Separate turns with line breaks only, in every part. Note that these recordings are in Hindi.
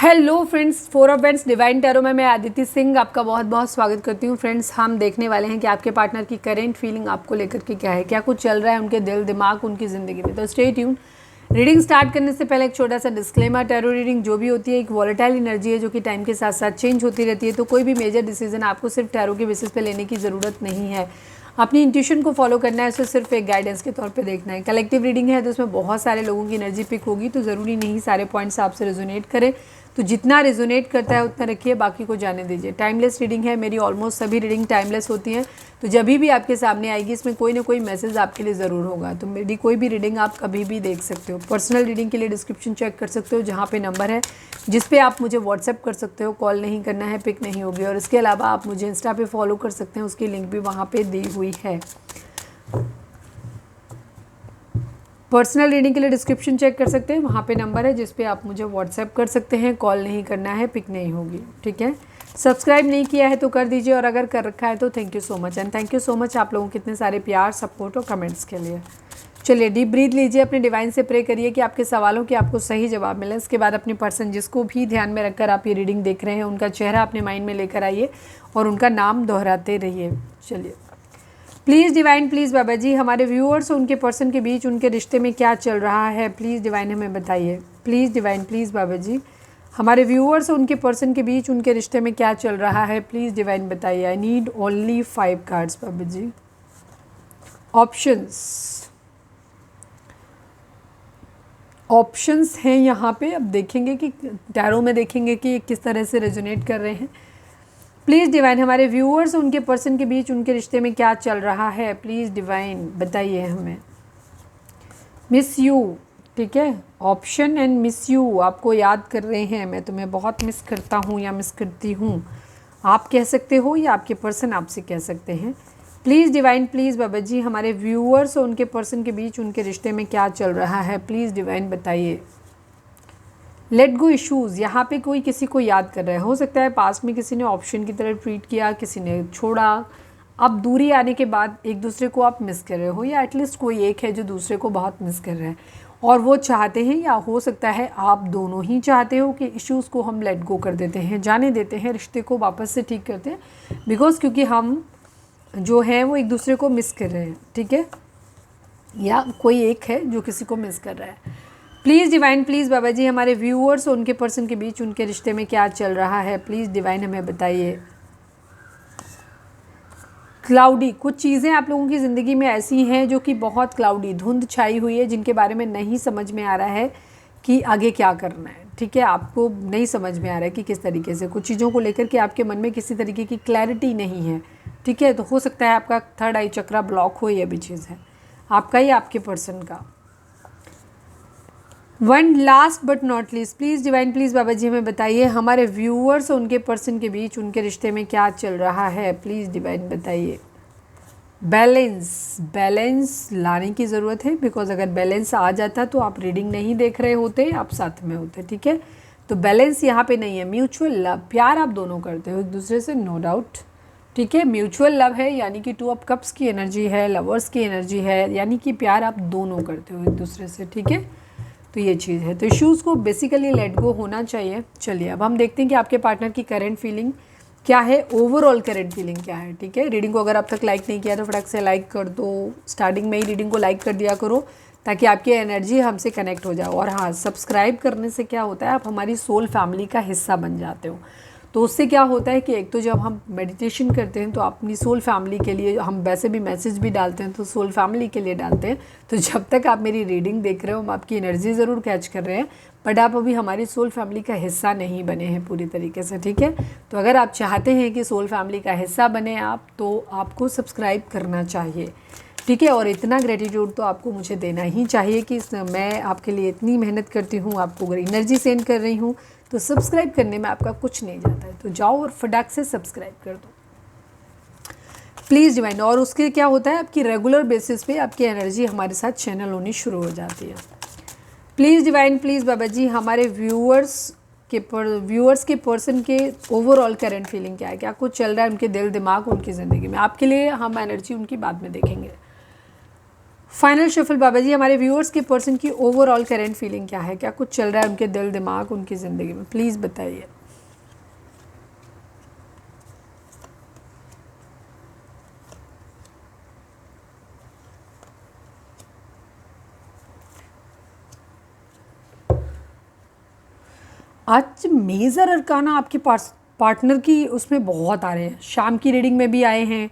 Hello friends, 4 of Wands divine tarot में मैं आदिति सिंह आपका बहुत बहुत स्वागत करती हूँ। फ्रेंड्स, हम देखने वाले हैं कि आपके पार्टनर की करेंट फीलिंग आपको लेकर के क्या है, क्या कुछ चल रहा है उनके दिल दिमाग उनकी ज़िंदगी में। तो स्टे ट्यून। रीडिंग स्टार्ट करने से पहले एक छोटा सा डिस्क्लेमर, टैरो रीडिंग जो भी होती है एक वॉलेटाइल एनर्जी है जो कि टाइम के साथ साथ चेंज होती रहती है। तो कोई भी मेजर डिसीजन आपको सिर्फ टैरो के बेसिस पे लेने की ज़रूरत नहीं है। अपनी इंट्यूशन को फॉलो करना है, उसे सिर्फ एक गाइडेंस के तौर पे देखना है। कलेक्टिव रीडिंग है तो उसमें बहुत सारे लोगों की एनर्जी पिक होगी, तो ज़रूरी नहीं सारे पॉइंट्स आपसे रेजोनेट करें। तो जितना रेजोनेट करता है उतना रखिए, बाकी को जाने दीजिए। टाइमलेस रीडिंग है, मेरी ऑलमोस्ट सभी रीडिंग टाइमलेस होती हैं। तो जब भी आपके सामने आएगी इसमें कोई ना कोई मैसेज आपके लिए ज़रूर होगा। तो मेरी कोई भी रीडिंग आप कभी भी देख सकते हो। पर्सनल रीडिंग के लिए डिस्क्रिप्शन चेक कर सकते हो, जहाँ पे नंबर है जिस पे आप मुझे व्हाट्सएप कर सकते हो। कॉल नहीं करना है, पिक नहीं होगी। और इसके अलावा आप मुझे इंस्टा पे फॉलो कर सकते हैं, उसकी लिंक भी वहाँ पे दी हुई है। पर्सनल रीडिंग के लिए डिस्क्रिप्शन चेक कर सकते हैं, वहाँ पे नंबर है जिस पे आप मुझे व्हाट्सएप कर सकते हैं। कॉल नहीं करना है, पिक नहीं होगी, ठीक है। सब्सक्राइब नहीं किया है तो कर दीजिए, और अगर कर रखा है तो thank you so much. And thank you so much आप लोगों के इतने सारे प्यार, सपोर्ट और कमेंट्स के लिए। चलिए डीप ब्रीथ लीजिए, अपने डिवाइन से प्रे करिए कि आपके सवालों के आपको सही जवाब मिले। इसके बाद अपने पर्सन जिसको भी ध्यान में रखकर आप ये रीडिंग देख रहे हैं उनका चेहरा अपने माइंड में लेकर आइए और उनका नाम दोहराते रहिए। चलिए, please divine, please Baba ji, हमारे व्यूअर्स और उनके पर्सन के बीच उनके रिश्ते में क्या चल रहा है, प्लीज़ डिवाइन हमें बताइए। Please divine, please Baba ji, हमारे व्यूअर्स और उनके पर्सन के बीच उनके रिश्ते में क्या चल रहा है, प्लीज़ डिवाइन बताइए। I need only 5 cards Baba ji. Options हैं यहाँ पे। अब देखेंगे कि टैरो में देखेंगे कि किस तरह से रेजोनेट कर रहे हैं। प्लीज़ डिवाइन, हमारे व्यूअर्स उनके पर्सन के बीच उनके रिश्ते में क्या चल रहा है, प्लीज़ डिवाइन बताइए हमें। मिस यू, ठीक है। ऑप्शन एंड मिस यू आपको याद कर रहे हैं, मैं तुम्हें बहुत मिस करता हूँ या मिस करती हूँ, आप कह सकते हो या आपके पर्सन आपसे कह सकते हैं। Please divine, please Baba ji, हमारे व्यूअर्स और उनके पर्सन के बीच उनके रिश्ते में क्या चल रहा है, प्लीज़ डिवाइन बताइए। लेट गो इश्यूज़, यहाँ पे कोई किसी को याद कर रहा है। हो सकता है पास्ट में किसी ने ऑप्शन की तरह ट्रीट किया, किसी ने छोड़ा। अब दूरी आने के बाद एक दूसरे को आप मिस कर रहे हो, या एटलीस्ट कोई एक है जो दूसरे को बहुत मिस कर रहा है और वो चाहते हैं, या हो सकता है आप दोनों ही चाहते हो कि इश्यूज़ को हम लेट गो कर देते हैं, जाने देते हैं, रिश्ते को वापस से ठीक करते हैं। बिकॉज क्योंकि हम जो हैं वो एक दूसरे को मिस कर रहे हैं, ठीक है, या कोई एक है जो किसी को मिस कर रहा है। Please divine, please Baba ji, हमारे व्यूअर्स और उनके पर्सन के बीच उनके रिश्ते में क्या चल रहा है, प्लीज़ डिवाइन हमें बताइए। क्लाउडी, कुछ चीज़ें आप लोगों की ज़िंदगी में ऐसी हैं जो कि बहुत क्लाउडी, धुंध छाई हुई है, जिनके बारे में नहीं समझ में आ रहा है कि आगे क्या करना है, ठीक है। आपको नहीं समझ में आ रहा है कि किस तरीके से कुछ चीज़ों को लेकर के आपके मन में किसी तरीके की क्लैरिटी नहीं है, ठीक है। तो हो सकता है आपका थर्ड आई चक्रा ब्लॉक हो, ये भी चीज़ है आपका या आपके पर्सन का। One last but not least, please divine, please Baba ji हमें बताइए, हमारे व्यूअर्स और उनके पर्सन के बीच उनके रिश्ते में क्या चल रहा है, प्लीज़ डिवाइन बताइए। बैलेंस, बैलेंस लाने की ज़रूरत है, बिकॉज अगर बैलेंस आ जाता तो आप रीडिंग नहीं देख रहे होते, आप साथ में होते, ठीक है। तो बैलेंस यहाँ पे नहीं है। म्यूचुअल लव, प्यार आप दोनों करते हो एक दूसरे से, नो डाउट, ठीक है। म्यूचुअल लव है, यानी कि 2 ऑफ कप्स की एनर्जी है, लवर्स की एनर्जी है, यानी कि प्यार आप दोनों करते हो एक दूसरे से, ठीक है। तो ये चीज़ है। तो इश्यूज़ को बेसिकली लेट गो होना चाहिए। चलिए अब हम देखते हैं कि आपके पार्टनर की करंट फीलिंग क्या है, ओवरऑल करंट फीलिंग क्या है, ठीक है। रीडिंग को अगर अब तक लाइक नहीं किया तो फटाक से लाइक कर दो, स्टार्टिंग में ही रीडिंग को लाइक कर दिया करो ताकि आपकी एनर्जी हमसे कनेक्ट हो जाओ। और हाँ, सब्सक्राइब करने से क्या होता है, आप हमारी सोल फैमिली का हिस्सा बन जाते हो। तो उससे क्या होता है कि एक तो जब हम मेडिटेशन करते हैं तो अपनी सोल फैमिली के लिए, हम वैसे भी मैसेज भी डालते हैं तो सोल फैमिली के लिए डालते हैं। तो जब तक आप मेरी रीडिंग देख रहे हो हम आपकी एनर्जी ज़रूर कैच कर रहे हैं, बट आप अभी हमारी सोल फैमिली का हिस्सा नहीं बने हैं पूरी तरीके से, ठीक है। तो अगर आप चाहते हैं कि सोल फैमिली का हिस्सा बने आप, तो आपको सब्सक्राइब करना चाहिए, ठीक है। और इतना ग्रेटिट्यूड तो आपको मुझे देना ही चाहिए कि मैं आपके लिए इतनी मेहनत करती हूँ, आपको अगर एनर्जी सेंड कर रही हूँ, तो सब्सक्राइब करने में आपका कुछ नहीं जाता है। तो जाओ और फटाक से सब्सक्राइब कर दो, प्लीज़ डिवाइन। और उसके क्या होता है, आपकी रेगुलर बेसिस पे आपकी एनर्जी हमारे साथ चैनल होनी शुरू हो जाती है। Please divine, please Baba ji, हमारे व्यूअर्स के पर्सन के ओवरऑल करंट फीलिंग क्या है, क्या कुछ चल रहा है उनके दिल दिमाग उनकी ज़िंदगी में। आपके लिए हम एनर्जी उनकी बाद में देखेंगे। फाइनल शफल बाबा जी, हमारे व्यूअर्स के पर्सन की ओवरऑल करेंट फीलिंग क्या है, क्या कुछ चल रहा है उनके दिल दिमाग उनकी ज़िंदगी में, प्लीज़ बताइए। आज मेजर अरकाना आपके पार्टनर की उसमें बहुत आ रहे हैं, शाम की रीडिंग में भी आए हैं,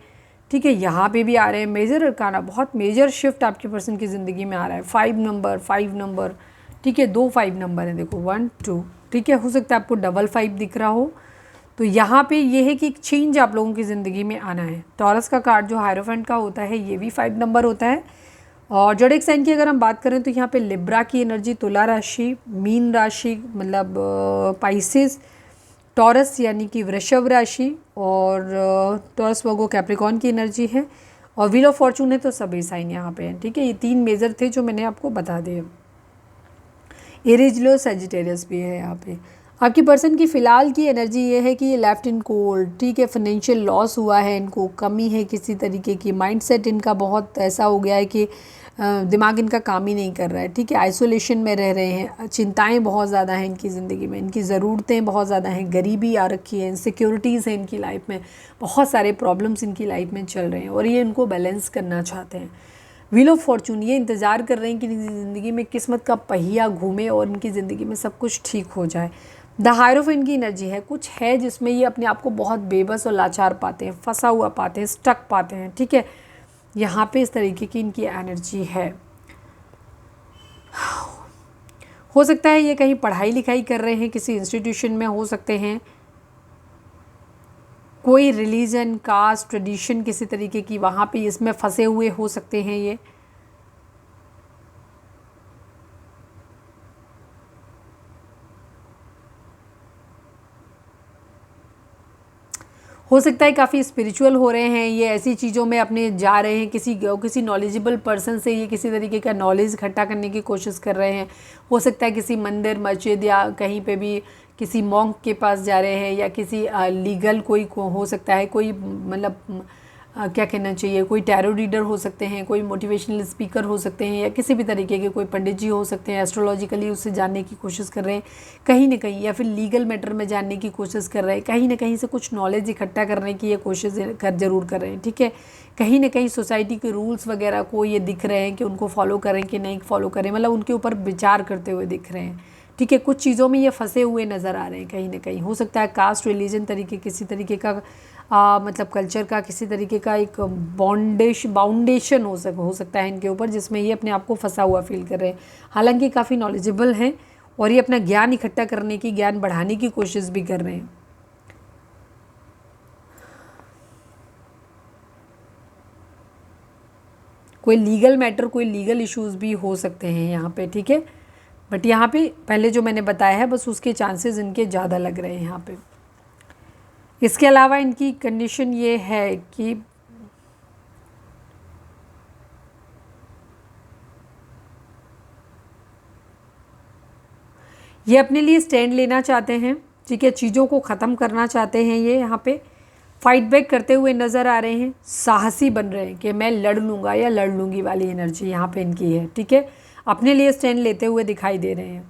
ठीक है, यहाँ पे भी आ रहे हैं। मेजर अरकाना बहुत मेजर शिफ्ट आपके पर्सन की ज़िंदगी में आ रहा है। 5 नंबर, ठीक है, 2 5 नंबर है, देखो 1 2, ठीक है, हो सकता है आपको डबल 5 दिख रहा हो। तो यहाँ पे ये है कि एक चेंज आप लोगों की ज़िंदगी में आना है। टॉरस का कार्ड जो हायरोफेंट का होता है ये भी 5 नंबर होता है। और जोडिएक साइन की अगर हम बात करें तो यहाँ पे लिब्रा की एनर्जी, तुला राशि, मीन राशि मतलब पाइसेस, टॉरस यानी कि वृषभ राशि, और टॉरस वर्गो कैप्रिकॉन की एनर्जी है, और व्हील ऑफ फॉर्चून है। तो सभी साइन यहाँ पे हैं, ठीक है। ये 3 मेजर थे जो मैंने आपको बता दिए। एरीज, लियो, सजिटेरियस भी है यहाँ पे। आपकी पर्सन की फ़िलहाल की एनर्जी ये है कि ये लेफ्ट इन कोल्ड, ठीक है, फाइनेंशियल लॉस हुआ है, इनको कमी है किसी तरीके की, माइंडसेट इनका बहुत ऐसा हो गया है कि दिमाग इनका काम ही नहीं कर रहा है, ठीक है, आइसोलेशन में रह रहे हैं, चिंताएं बहुत ज़्यादा हैं इनकी ज़िंदगी में, इनकी ज़रूरतें बहुत ज़्यादा हैं, गरीबी आ रखी है, इनसिक्योरिटीज़ हैं इनकी लाइफ में, बहुत सारे प्रॉब्लम्स इनकी लाइफ में चल रहे हैं और ये इनको बैलेंस करना चाहते हैं। व्हील ऑफ फॉर्चून, ये इंतज़ार कर रहे हैं कि इनकी ज़िंदगी में किस्मत का पहिया घूमे और इनकी ज़िंदगी में सब कुछ ठीक हो जाए। द हायरोफेंट की एनर्जी है, कुछ है जिसमें ये अपने आप को बहुत बेबस और लाचार पाते हैं, फंसा हुआ पाते हैं, स्टक पाते हैं, ठीक है, यहाँ पे इस तरीके की इनकी एनर्जी है। हो सकता है ये कहीं पढ़ाई लिखाई कर रहे हैं, किसी इंस्टीट्यूशन में हो सकते हैं, कोई रिलीजन, कास्ट, ट्रेडिशन किसी तरीके की वहाँ पे इसमें फंसे हुए हो सकते हैं ये। हो सकता है काफ़ी स्पिरिचुअल हो रहे हैं ये, ऐसी चीज़ों में अपने जा रहे हैं, किसी नॉलेजेबल पर्सन से ये किसी तरीके का नॉलेज इकट्ठा करने की कोशिश कर रहे हैं। हो सकता है किसी मंदिर, मस्जिद या कहीं पे भी किसी मॉन्क के पास जा रहे हैं, या किसी लीगल कोई हो सकता है, कोई मतलब क्या कहना चाहिए, कोई टैरो रीडर हो सकते हैं, कोई मोटिवेशनल स्पीकर हो सकते हैं, या किसी भी तरीके के कोई पंडित जी हो सकते हैं, एस्ट्रोलॉजिकली उससे जानने की कोशिश कर रहे हैं कहीं ना कहीं, या फिर लीगल मैटर में जानने की कोशिश कर रहे हैं, कहीं ना कहीं से कुछ नॉलेज इकट्ठा करने की ये कोशिश ज़रूर कर रहे हैं, ठीक है। कहीं ना कहीं सोसाइटी के रूल्स वगैरह को ये दिख रहे हैं कि उनको फॉलो करें कि नहीं फॉलो करें, मतलब उनके ऊपर विचार करते हुए दिख रहे हैं, ठीक है। कुछ चीज़ों में ये फंसे हुए नज़र आ रहे हैं कहीं ना कहीं। हो सकता है कास्ट, रिलीजन तरीके किसी तरीके का मतलब कल्चर का किसी तरीके का एक बाउंडेशन हो सकता है इनके ऊपर, जिसमें ये अपने आप को फंसा हुआ फील कर रहे हैं। हालांकि काफ़ी नॉलेजेबल हैं और ये अपना ज्ञान इकट्ठा करने की, ज्ञान बढ़ाने की कोशिश भी कर रहे हैं। कोई लीगल मैटर, कोई लीगल इश्यूज भी हो सकते हैं यहाँ पे, ठीक है। बट यहाँ पे पहले जो मैंने बताया है बस उसके चांसेस इनके ज़्यादा लग रहे हैं यहाँ पे। इसके अलावा इनकी कंडीशन ये है कि ये अपने लिए स्टैंड लेना चाहते हैं, ठीक है, चीज़ों को ख़त्म करना चाहते हैं, ये यहाँ पे फाइट बैक करते हुए नज़र आ रहे हैं, साहसी बन रहे हैं कि मैं लड़ लूँगा या लड़ लूँगी वाली एनर्जी यहाँ पे इनकी है, ठीक है। अपने लिए स्टैंड लेते हुए दिखाई दे रहे हैं।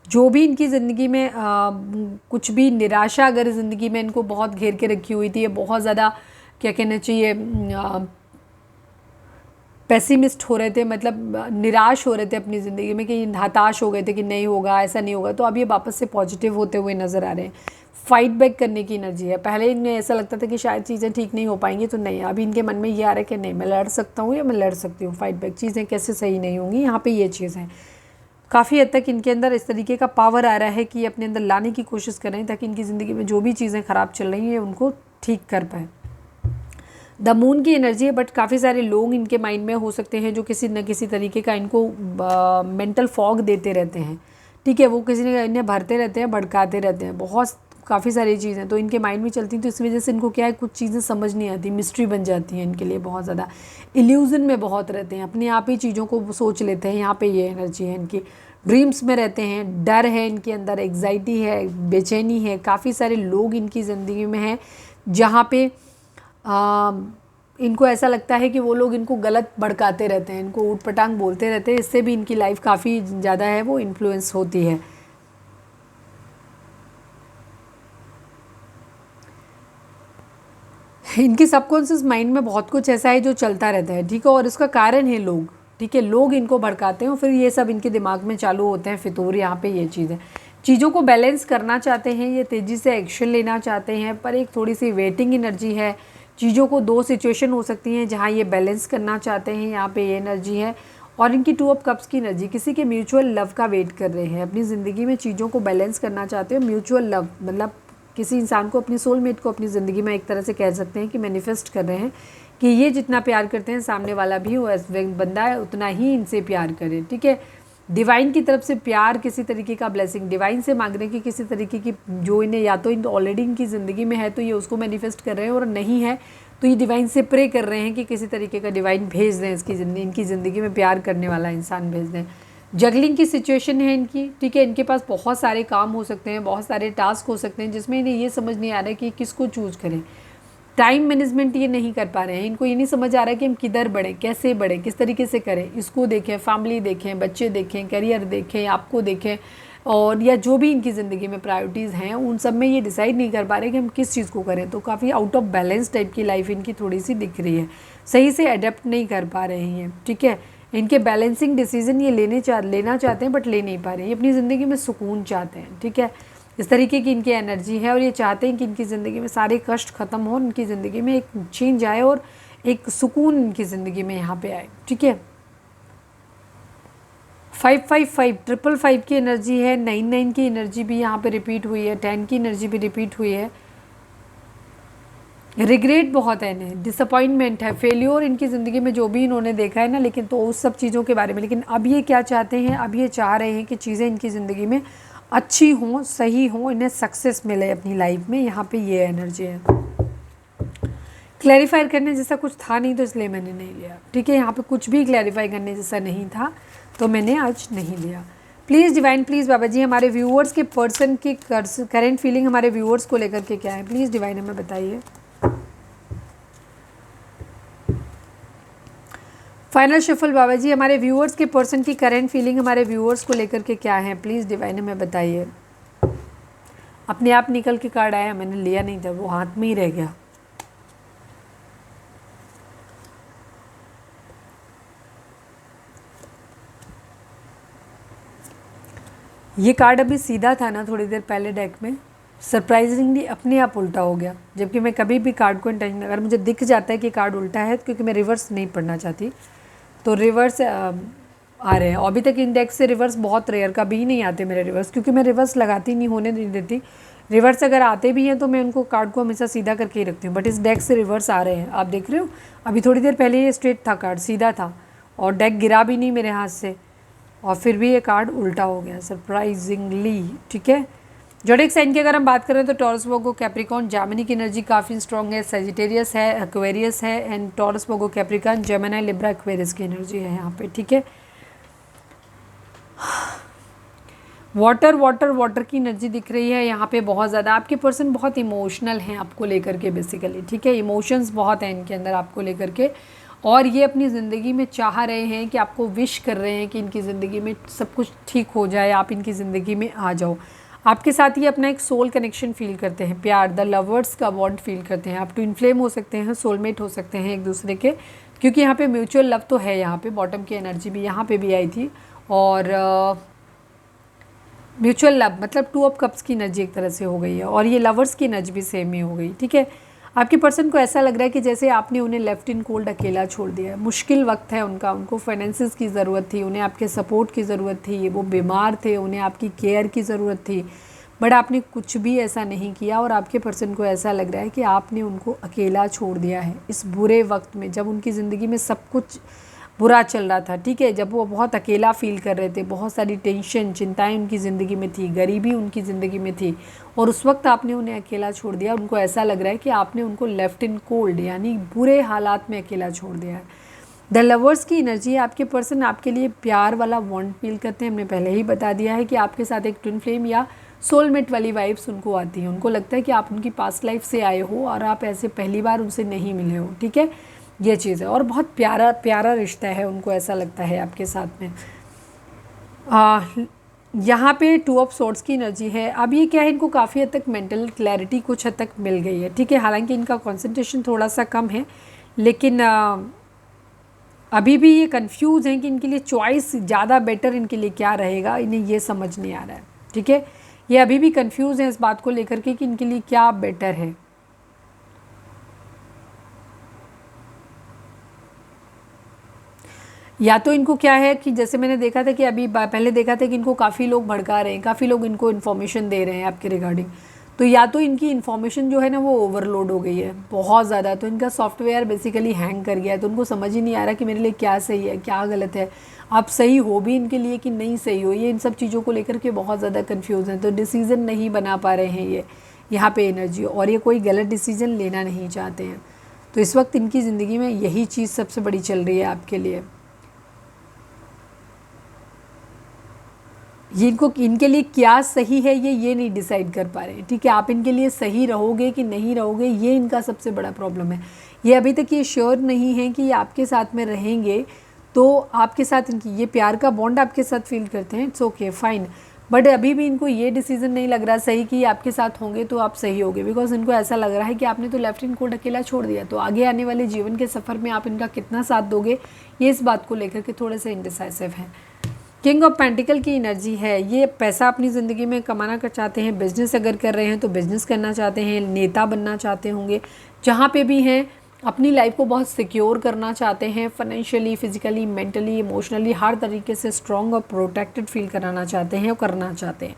जो भी इनकी ज़िंदगी में कुछ भी निराशा अगर ज़िंदगी में इनको बहुत घेर के रखी हुई थी, ये बहुत ज़्यादा क्या कहना चाहिए पेसिमिस्ट हो रहे थे, मतलब निराश हो रहे थे अपनी ज़िंदगी में, कि हताश हो गए थे कि नहीं होगा, ऐसा नहीं होगा, तो अब ये वापस से पॉजिटिव होते हुए नज़र आ रहे हैं। फाइट बैक करने की एनर्जी है। पहले इनमें ऐसा लगता था कि शायद चीज़ें ठीक नहीं हो पाएंगी, तो नहीं, अभी इनके मन में ये आ रहा है कि नहीं, मैं लड़ सकता हूँ या मैं लड़ सकती हूँ, फाइट बैक, चीज़ें कैसे सही नहीं होंगी, यहाँ पर ये चीज़ है। काफ़ी हद तक इनके अंदर इस तरीके का पावर आ रहा है कि ये अपने अंदर लाने की कोशिश कर रहे हैं ताकि इनकी ज़िंदगी में जो भी चीज़ें ख़राब चल रही हैं उनको ठीक कर पाए। द मून की एनर्जी है, बट काफ़ी सारे लोग इनके माइंड में हो सकते हैं जो किसी न किसी तरीके का इनको मेंटल फॉग देते रहते हैं, ठीक है, वो किसी ने इन्हें भरते रहते हैं, भड़काते रहते हैं, बहुत काफ़ी सारी चीज़ें तो इनके माइंड में चलती हैं, तो इस वजह से इनको क्या है, कुछ चीज़ें समझ नहीं आती, मिस्ट्री बन जाती हैं इनके लिए, बहुत ज़्यादा इल्यूज़न में बहुत रहते हैं, अपने आप ही चीज़ों को सोच लेते हैं। यहाँ पे ये एनर्जी है इनकी, ड्रीम्स में रहते हैं, डर है इनके अंदर, एग्जाइटी है, बेचैनी है। काफ़ी सारे लोग इनकी ज़िंदगी में हैं जहाँ पे इनको ऐसा लगता है कि वो लोग इनको गलत भड़काते रहते हैं, इनको ऊट पटांग बोलते रहते हैं, इससे भी इनकी लाइफ काफ़ी ज़्यादा है वो इन्फ्लुएंस होती है। इनकी सबकॉन्शियस माइंड में बहुत कुछ ऐसा है जो चलता रहता है, ठीक है, और इसका कारण है लोग, ठीक है, लोग इनको भड़काते हैं और फिर ये सब इनके दिमाग में चालू होते हैं फितूर। यहाँ पे ये चीज़ है, चीज़ों को बैलेंस करना चाहते हैं, ये तेज़ी से एक्शन लेना चाहते हैं, पर एक थोड़ी सी वेटिंग एनर्जी है। चीज़ों को दो सिचुएशन हो सकती हैं जहाँ ये बैलेंस करना चाहते हैं, यहाँ पे ये एनर्जी है। और इनकी 2 ऑफ कप्स की एनर्जी, किसी के म्यूचुअल लव का वेट कर रहे हैं, अपनी ज़िंदगी में चीज़ों को बैलेंस करना चाहते हैं। म्यूचुअल लव मतलब किसी इंसान को, अपनी सोलमेट को अपनी ज़िंदगी में एक तरह से कह सकते हैं कि मैनिफेस्ट कर रहे हैं कि ये जितना प्यार करते हैं सामने वाला भी वो बंदा है उतना ही इनसे प्यार करे, ठीक है। डिवाइन की तरफ से प्यार, किसी तरीके का ब्लेसिंग डिवाइन से मांग रहे हैं कि किसी तरीके की जो इन्हें या तो इन ऑलरेडी इनकी ज़िंदगी में है तो ये उसको मैनिफेस्ट कर रहे हैं, और नहीं है तो ये डिवाइन से प्रे कर रहे हैं कि किसी तरीके का डिवाइन भेज दें, इनकी ज़िंदगी में प्यार करने वाला इंसान भेज दें। जगलिंग की सिचुएशन है इनकी, ठीक है, इनके पास बहुत सारे काम हो सकते हैं, बहुत सारे टास्क हो सकते हैं जिसमें इन्हें ये समझ नहीं आ रहा है कि किसको चूज़ करें। टाइम मैनेजमेंट ये नहीं कर पा रहे हैं, इनको ये नहीं समझ आ रहा है कि हम किधर बढ़ें, कैसे बढ़ें, किस तरीके से करें। इसको देखें, फैमिली देखें, बच्चे देखें, करियर देखें, आपको देखें, और या जो भी इनकी ज़िंदगी में प्रायोरिटीज़ हैं उन सब में ये डिसाइड नहीं कर पा रहे कि हम किस चीज़ को करें। तो काफ़ी आउट ऑफ बैलेंस टाइप की लाइफ इनकी थोड़ी सी दिख रही है, सही से अडेप्ट नहीं कर पा रहे हैं, ठीक है। इनके बैलेंसिंग डिसीजन ये लेना चाहते हैं बट ले नहीं पा रहे हैं। ये अपनी ज़िंदगी में सुकून चाहते हैं, ठीक है, इस तरीके की इनकी एनर्जी है, और ये चाहते हैं कि इनकी ज़िंदगी में सारे कष्ट ख़त्म हो, इनकी ज़िंदगी में एक चेंज आए और एक सुकून इनकी ज़िंदगी में यहाँ पे आए, ठीक है। 555 555 की एनर्जी है, 99 की एनर्जी भी यहाँ पे रिपीट हुई है, 10 की एनर्जी भी रिपीट हुई है। रिग्रेट बहुत है इन्हें, डिसअपॉइंटमेंट है, फेल्योर इनकी ज़िंदगी में जो भी इन्होंने देखा है ना, लेकिन तो उस सब चीज़ों के बारे में। लेकिन अब ये क्या चाहते हैं, अब ये चाह रहे हैं कि चीज़ें इनकी ज़िंदगी में अच्छी हों, सही हों, इन्हें सक्सेस मिले अपनी लाइफ में। यहाँ पे ये एनर्जी है। क्लैरिफाई करने जैसा कुछ था नहीं तो इसलिए मैंने नहीं लिया, ठीक है। यहाँ पे कुछ भी क्लैरिफाई करने जैसा नहीं था तो मैंने आज नहीं लिया। Please divine, please Baba ji, हमारे व्यूअर्स के पर्सन की करेंट फीलिंग हमारे व्यूअर्स को लेकर के क्या है, प्लीज़ डिवाइन हमें बताइए। फाइनल शफल बाबा जी, हमारे व्यूअर्स के पर्सन की करेंट फीलिंग हमारे व्यूअर्स को लेकर के क्या है, प्लीज़ डिवाइन हमें बताइए। अपने आप निकल के कार्ड आया, मैंने लिया नहीं था, वो हाथ में ही रह गया। ये कार्ड अभी सीधा था ना थोड़ी देर पहले डेक में, सरप्राइजिंगली अपने आप उल्टा हो गया। जबकि मैं कभी भी कार्ड को इंटेंशन, अगर मुझे दिख जाता है कि कार्ड उल्टा है, क्योंकि मैं रिवर्स नहीं पढ़ना चाहती, तो रिवर्स आ रहे हैं। और अभी तक इन डेक से रिवर्स बहुत रेयर, कभी ही नहीं आते मेरे रिवर्स, क्योंकि मैं रिवर्स लगाती नहीं, होने नहीं देती। रिवर्स अगर आते भी हैं तो मैं उनको कार्ड को हमेशा सीधा करके ही रखती हूँ, बट इस डेक से रिवर्स आ रहे हैं। आप देख रहे हो, अभी थोड़ी देर पहले ये स्ट्रेट था, कार्ड सीधा था और डेक गिरा भी नहीं मेरे हाथ से, और फिर भी ये कार्ड उल्टा हो गया सरप्राइजिंगली, ठीक है। ज़ोडिएक साइन की अगर हम बात करें तो टॉरस वर्गो कैप्रिकॉर्न जेमिनी की एनर्जी काफ़ी स्ट्रॉन्ग है, सजिटेरियस है, एक्वेरियस है, and Taurus Virgo Capricorn Gemini Libra Aquarius की एनर्जी है यहाँ पे, ठीक है। वाटर वाटर वाटर की एनर्जी दिख रही है यहाँ पे बहुत ज़्यादा। आपके पर्सन बहुत इमोशनल हैं आपको लेकर के बेसिकली, ठीक है, इमोशंस बहुत हैं इनके अंदर आपको लेकर के, और ये अपनी ज़िंदगी में चाह रहे हैं कि आपको विश कर रहे हैं कि इनकी ज़िंदगी में सब कुछ ठीक हो जाए, आप इनकी ज़िंदगी में आ जाओ। आपके साथ ये अपना एक सोल कनेक्शन फील करते हैं, प्यार, द लवर्स का बॉन्ड फील करते हैं। आप ट्विन फ्लेम हो सकते हैं, सोलमेट हो सकते हैं एक दूसरे के, क्योंकि यहाँ पे म्यूचुअल लव तो है। यहाँ पे बॉटम की एनर्जी भी यहाँ पे भी आई थी, और म्यूचुअल लव मतलब 2 ऑफ कप्स की एनर्जी एक तरह से हो गई है, और ये लवर्स की एनर्जी भी सेम ही हो गई, ठीक है। आपके पर्सन को ऐसा लग रहा है कि जैसे आपने उन्हें लेफ्ट इन कोल्ड अकेला छोड़ दिया है। मुश्किल वक्त है उनका, उनको फाइनेंसेस की ज़रूरत थी, उन्हें आपके सपोर्ट की ज़रूरत थी, वो बीमार थे, उन्हें आपकी केयर की ज़रूरत थी, बट आपने कुछ भी ऐसा नहीं किया, और आपके पर्सन को ऐसा लग रहा है कि आपने उनको अकेला छोड़ दिया है इस बुरे वक्त में, जब उनकी ज़िंदगी में सब कुछ बुरा चल रहा था, ठीक है, जब वो बहुत अकेला फील कर रहे थे, बहुत सारी टेंशन चिंताएं उनकी ज़िंदगी में थी, गरीबी उनकी ज़िंदगी में थी, और उस वक्त आपने उन्हें अकेला छोड़ दिया। उनको ऐसा लग रहा है कि आपने उनको लेफ्ट इन कोल्ड यानी बुरे हालात में अकेला छोड़ दिया है। द लवर्स की एनर्जी है। आपके पर्सन आपके लिए प्यार वाला बॉन्ड फील करते हैं। हमने पहले ही बता दिया है कि आपके साथ एक ट्विन फ्लेम या सोलमेट वाली वाइब्स उनको आती हैं। उनको लगता है कि आप उनकी पास्ट लाइफ से आए हो और आप ऐसे पहली बार उनसे नहीं मिले हो, ठीक है। ये चीज़ है। और बहुत प्यारा प्यारा रिश्ता है, उनको ऐसा लगता है आपके साथ में। यहाँ पे 2 ऑफ सोर्ड्स की एनर्जी है। अब ये क्या है, इनको काफ़ी हद तक मेंटल क्लैरिटी कुछ हद तक मिल गई है, ठीक है। हालांकि इनका कंसंट्रेशन थोड़ा सा कम है, लेकिन अभी भी ये कंफ्यूज हैं कि इनके लिए चॉइस ज़्यादा बेटर इनके लिए क्या रहेगा, इन्हें ये समझ नहीं आ रहा है, ठीक है। ये अभी भी कंफ्यूज हैं इस बात को लेकर के कि इनके लिए क्या बेटर है। या तो इनको क्या है कि जैसे मैंने देखा था कि अभी पहले देखा था कि इनको काफ़ी लोग भड़का रहे हैं, काफ़ी लोग इनको इन्फॉर्मेशन दे रहे हैं आपके रिगार्डिंग, तो या तो इनकी इन्फॉर्मेशन जो है ना वो ओवरलोड हो गई है बहुत ज़्यादा, तो इनका सॉफ्टवेयर बेसिकली हैंग कर गया है, तो उनको समझ ही नहीं आ रहा कि मेरे लिए क्या सही है क्या गलत है, अब सही हो भी इनके लिए कि नहीं सही हो, ये इन सब चीज़ों को लेकर के बहुत ज़्यादा कन्फ्यूज़ हैं, तो डिसीज़न नहीं बना पा रहे हैं ये यहाँ पे एनर्जी, और ये कोई गलत डिसीज़न लेना नहीं चाहते हैं। तो इस वक्त इनकी ज़िंदगी में यही चीज़ सबसे बड़ी चल रही है आपके लिए। ये इनको इनके लिए क्या सही है ये नहीं डिसाइड कर पा रहे हैं, ठीक है। आप इनके लिए सही रहोगे कि नहीं रहोगे, ये इनका सबसे बड़ा प्रॉब्लम है। ये अभी तक ये श्योर नहीं है कि ये आपके साथ में रहेंगे, तो आपके साथ इनकी ये प्यार का बॉन्ड आपके साथ फील करते हैं, इट्स ओके फाइन, बट अभी भी इनको ये डिसीजन नहीं लग रहा सही कि आपके साथ होंगे तो आप सही होगे, बिकॉज इनको ऐसा लग रहा है कि आपने तो लेफ्ट हैंड कोड अकेला छोड़ दिया, तो आगे आने वाले जीवन के सफ़र में आप इनका कितना साथ दोगे, ये इस बात को लेकर के थोड़े से इनडिसाइसिव हैं। किंग ऑफ पेंटिकल की एनर्जी है, ये पैसा अपनी ज़िंदगी में कमाना कर चाहते हैं, बिजनेस अगर कर रहे हैं तो बिजनेस करना चाहते हैं, नेता बनना चाहते होंगे, जहाँ पे भी हैं अपनी लाइफ को बहुत सिक्योर करना चाहते हैं, फाइनेंशियली, फिजिकली, मेंटली, इमोशनली हर तरीके से स्ट्रॉन्ग और प्रोटेक्टेड फील कराना चाहते हैं और करना चाहते हैं।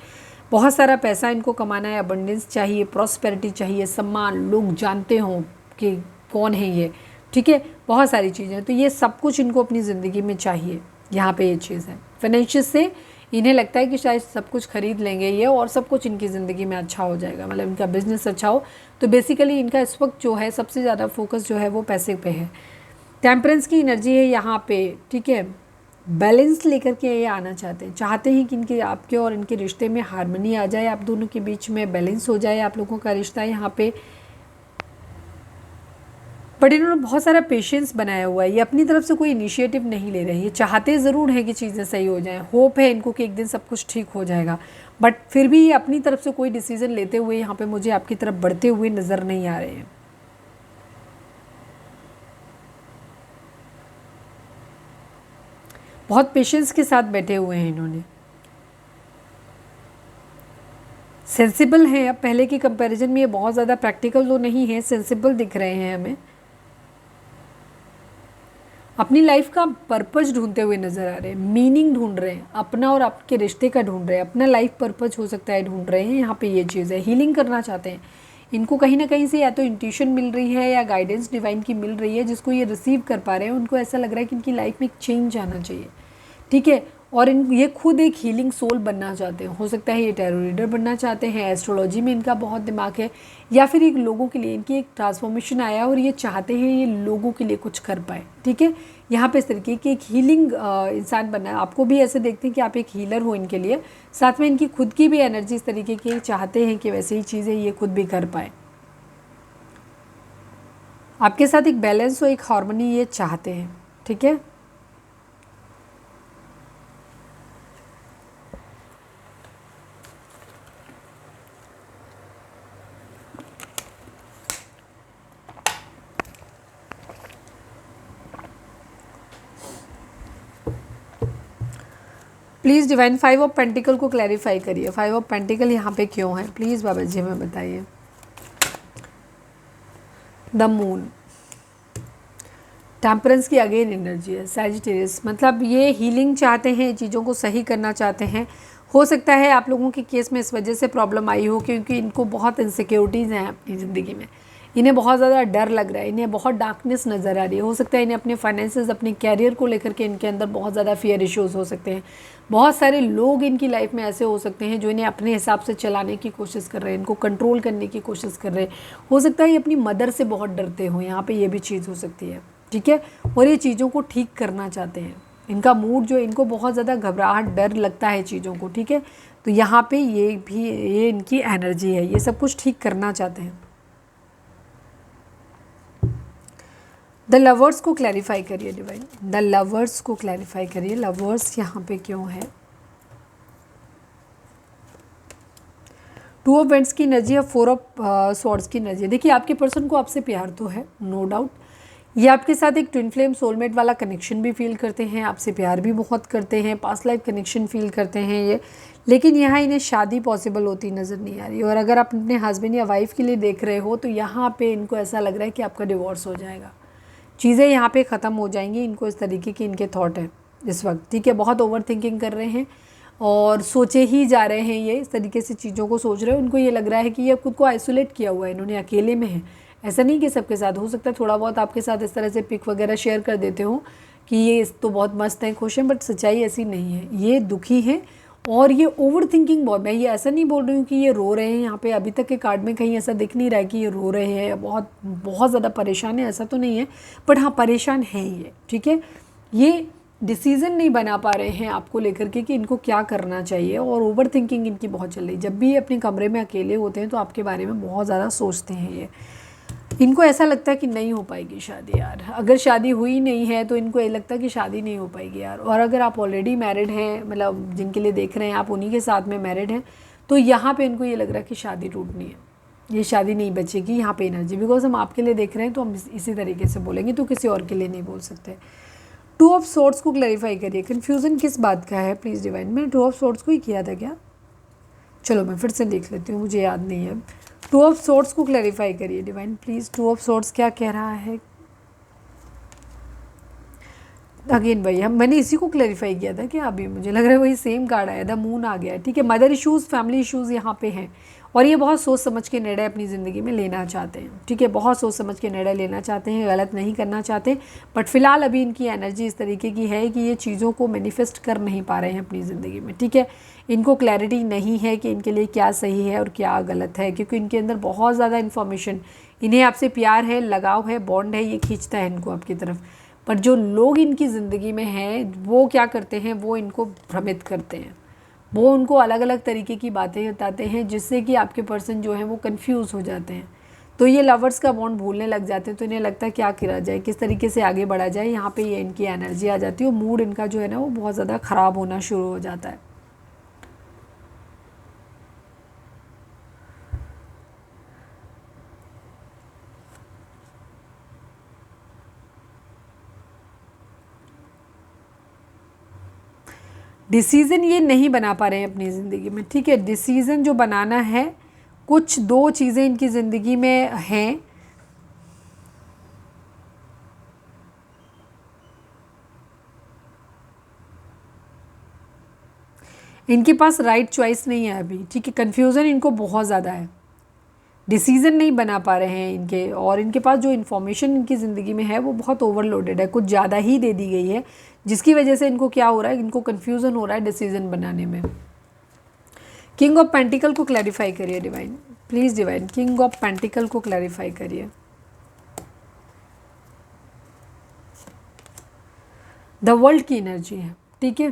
बहुत सारा पैसा इनको कमाना है, अबंडेंस चाहिए, प्रॉस्पेरिटी चाहिए, सम्मान, लोग जानते हों कि कौन है ये, ठीक है, बहुत सारी चीज़ें, तो ये सब कुछ इनको अपनी ज़िंदगी में चाहिए। यहाँ पे ये चीज़ है फाइनेंशियल से इन्हें लगता है कि शायद सब कुछ खरीद लेंगे ये और सब कुछ इनकी ज़िंदगी में अच्छा हो जाएगा, मतलब इनका बिजनेस अच्छा हो, तो बेसिकली इनका इस वक्त जो है सबसे ज़्यादा फोकस जो है वो पैसे पे है। टेम्परेंस की एनर्जी है यहाँ पे, ठीक है, बैलेंस लेकर के ये आना चाहते हैं कि इनके आपके और इनके रिश्ते में हारमोनी आ जाए, आप दोनों के बीच में बैलेंस हो जाए आप लोगों का रिश्ता यहाँ पे, बट इन्होंने बहुत सारा पेशेंस बनाया हुआ है, ये अपनी तरफ से कोई इनिशिएटिव नहीं ले रहे, ये चाहते ज़रूर हैं कि चीज़ें सही हो जाएं, होप है इनको कि एक दिन सब कुछ ठीक हो जाएगा, बट फिर भी ये अपनी तरफ से कोई डिसीज़न लेते हुए यहाँ पे मुझे आपकी तरफ बढ़ते हुए नज़र नहीं आ रहे हैं। बहुत पेशेंस के साथ बैठे हुए हैं इन्होंने, सेंसिबल हैं, अब पहले के कंपैरिजन में ये बहुत ज़्यादा प्रैक्टिकल तो नहीं है, सेंसिबल दिख रहे हैं हमें, अपनी लाइफ का पर्पस ढूंढते हुए नज़र आ रहे हैं, मीनिंग ढूंढ रहे हैं, अपना और आपके रिश्ते का ढूंढ रहे हैं, अपना लाइफ पर्पस हो सकता है ढूंढ रहे हैं, यहाँ पे ये चीज़ है, हीलिंग करना चाहते हैं, इनको कहीं ना कहीं से या तो इंट्यूशन मिल रही है या गाइडेंस डिवाइन की मिल रही है जिसको ये रिसीव कर पा रहे हैं, उनको ऐसा लग रहा है कि इनकी लाइफ में एक चेंज आना चाहिए, ठीक है, और ये खुद एक हीलिंग सोल बनना चाहते हैं, हो सकता है ये टैरो रीडर बनना चाहते हैं, एस्ट्रोलॉजी में इनका बहुत दिमाग है, या फिर एक लोगों के लिए इनकी एक ट्रांसफॉर्मेशन आया और ये चाहते हैं ये लोगों के लिए कुछ कर पाए, ठीक है, यहाँ पे इस तरीके की एक हीलिंग इंसान बनना है, आपको भी ऐसे देखते हैं कि आप एक हीलर हो इनके लिए, साथ में इनकी खुद की भी एनर्जी इस तरीके की चाहते हैं कि वैसे ही चीज़ें ये खुद भी कर पाए, आपके साथ एक बैलेंस हो, एक हार्मनी ये चाहते हैं, ठीक है। प्लीज़ डिवाइन 5 ऑफ पेंटिकल को क्लैरिफाई करिए, 5 ऑफ पेंटिकल यहाँ पे क्यों है, प्लीज़ बाबा जी हमें बताइए। द मून, टेम्परेंस की अगेन एनर्जी है, सैजिटेरियस, मतलब ये हीलिंग चाहते हैं, चीज़ों को सही करना चाहते हैं, हो सकता है आप लोगों के केस में इस वजह से प्रॉब्लम आई हो क्योंकि इनको बहुत इनसिक्योरिटीज़ हैं अपनी ज़िंदगी में, इन्हें बहुत ज़्यादा डर लग रहा है, इन्हें बहुत डार्कनेस नज़र आ रही है, हो सकता है इन्हें अपने फाइनेंसेस, अपने कैरियर को लेकर के इनके अंदर बहुत ज़्यादा फियर इश्यूज़ हो सकते हैं, बहुत सारे लोग इनकी लाइफ में ऐसे हो सकते हैं जो इन्हें अपने हिसाब से चलाने की कोशिश कर रहे हैं, इनको कंट्रोल करने की कोशिश कर रहे हैं, हो सकता है ये अपनी मदर से बहुत डरते हो, यहाँ पे ये भी चीज़ हो सकती है, ठीक है, और ये चीज़ों को ठीक करना चाहते हैं, इनका मूड जो, इनको बहुत ज़्यादा घबराहट डर लगता है चीज़ों को, ठीक है, तो यहाँ पे ये भी ये इनकी एनर्जी है, ये सब कुछ ठीक करना चाहते हैं। द लवर्स को क्लैरिफाई करिए डिवाइन, द लवर्स को क्लैरिफाई करिए, लवर्स यहाँ पे क्यों है। टू ऑफ वेंट्स की एनर्जी है, फोर ऑफ स्वॉर्ड्स की एनर्जी है। देखिए आपके पर्सन को आपसे प्यार तो है, नो डाउट। ये आपके साथ एक ट्विन फ्लेम सोलमेट वाला कनेक्शन भी फील करते हैं, आपसे प्यार भी बहुत करते हैं, पास्ट लाइफ कनेक्शन फील करते हैं ये। लेकिन यहाँ इन्हें शादी पॉसिबल होती नज़र नहीं आ रही। और अगर आप अपने हस्बैंड या वाइफ के लिए देख रहे हो तो यहाँ पे इनको ऐसा लग रहा है कि आपका डिवोर्स हो जाएगा, चीज़ें यहाँ पे ख़त्म हो जाएंगी। इनको इस तरीके की इनके थॉट है इस वक्त, ठीक है। बहुत ओवर थिंकिंग कर रहे हैं और सोचे ही जा रहे हैं, ये इस तरीके से चीज़ों को सोच रहे हैं। उनको ये लग रहा है कि ये खुद को आइसोलेट किया हुआ है, इन्होंने अकेले में है। ऐसा नहीं कि सबके साथ हो सकता है, थोड़ा बहुत आपके साथ इस तरह से पिक वगैरह शेयर कर देते हो कि ये तो बहुत मस्त हैं, खुश हैं, बट सच्चाई ऐसी नहीं है। ये दुखी हैं और ये ओवर थिंकिंग बहुत। मैं ये ऐसा नहीं बोल रही हूँ कि ये रो रहे हैं, यहाँ पे अभी तक के कार्ड में कहीं ऐसा दिख नहीं रहा है कि ये रो रहे हैं या बहुत बहुत ज़्यादा परेशान है, ऐसा तो नहीं है। बट हाँ, परेशान हैं ये, ठीक है। ये डिसीज़न नहीं बना पा रहे हैं आपको लेकर के कि इनको क्या करना चाहिए, और ओवर थिंकिंग इनकी बहुत चल रही है। जब भी ये अपने कमरे में अकेले होते हैं तो आपके बारे में बहुत ज़्यादा सोचते हैं ये। इनको ऐसा लगता है कि नहीं हो पाएगी शादी यार, अगर शादी हुई नहीं है तो इनको ये लगता है कि शादी नहीं हो पाएगी यार। और अगर आप ऑलरेडी मैरिड हैं, मतलब जिनके लिए देख रहे हैं आप उन्हीं के साथ में मैरिड हैं, तो यहाँ पे इनको ये लग रहा है कि शादी टूटनी है, ये शादी नहीं बचेगी यहाँ पे एनर्जी। बिकॉज हम आपके लिए देख रहे हैं तो हम इसी तरीके से बोलेंगे, तो किसी और के लिए नहीं बोल सकते। टू ऑफ सोर्ड्स को क्लैरिफाई करिए, कन्फ्यूज़न किस बात का है प्लीज़ डिवाइन। मैंने टू ऑफ सोर्ड्स को ही किया था क्या? चलो मैं फिर से देख लेती हूँ, मुझे याद नहीं है। टू ऑफ सोर्ड्स को क्लैरिफाई करिए divine please. Two of swords क्या कह रहा है अगेन? भैया मैंने इसी को क्लैरिफाई किया था क्या? अभी मुझे लग रहा है वही सेम कार्ड आया था, मून आ गया है, ठीक है। मदर इश्यूज़, फैमिली इश्यूज़ यहाँ पे हैं और ये बहुत सोच समझ के निर्णय अपनी ज़िंदगी में लेना चाहते हैं, ठीक है। बहुत सोच समझ के निर्णय लेना चाहते हैं, गलत नहीं करना चाहते। बट फिलहाल अभी इनकी एनर्जी इस तरीके की है कि ये चीज़ों को मैनिफेस्ट कर नहीं पा रहे हैं अपनी ज़िंदगी में, ठीक है। इनको क्लैरिटी नहीं है कि इनके लिए क्या सही है और क्या गलत है, क्योंकि इनके अंदर बहुत ज़्यादा इन्फॉर्मेशन, इन्हें आपसे प्यार है, लगाव है, बॉन्ड है, ये खींचता है इनको आपकी तरफ। पर जो लोग इनकी ज़िंदगी में हैं वो क्या करते हैं, वो इनको भ्रमित करते हैं, वो उनको अलग अलग तरीके की बातें बताते हैं जिससे कि आपके पर्सन जो है वो कंफ्यूज हो जाते हैं। तो ये लवर्स का बॉन्ड भूलने लग जाते हैं, तो इन्हें लगता है क्या किया जाए, किस तरीके से आगे बढ़ा जाए। यहाँ पे ये इनकी एनर्जी आ जाती है और मूड इनका जो है ना वो बहुत ज़्यादा ख़राब होना शुरू हो जाता है। डिसीज़न ये नहीं बना पा रहे हैं अपनी ज़िंदगी में, ठीक है। डिसीज़न जो बनाना है, कुछ दो चीज़ें इनकी ज़िंदगी में हैं। इनके पास राइट चॉइस नहीं है अभी, ठीक है। कन्फ्यूज़न इनको बहुत ज़्यादा है, डिसीज़न नहीं बना पा रहे हैं इनके, और इनके पास जो इन्फॉर्मेशन इनकी ज़िंदगी में है वो बहुत ओवरलोडेड है, कुछ ज़्यादा ही दे दी गई है, जिसकी वजह से इनको क्या हो रहा है, इनको कन्फ्यूज़न हो रहा है डिसीज़न बनाने में। किंग ऑफ पेंटिकल को क्लैरिफाई करिए divine please divine, king of pentacle को क्लैरिफाई करिए। द वर्ल्ड की एनर्जी है, ठीक है।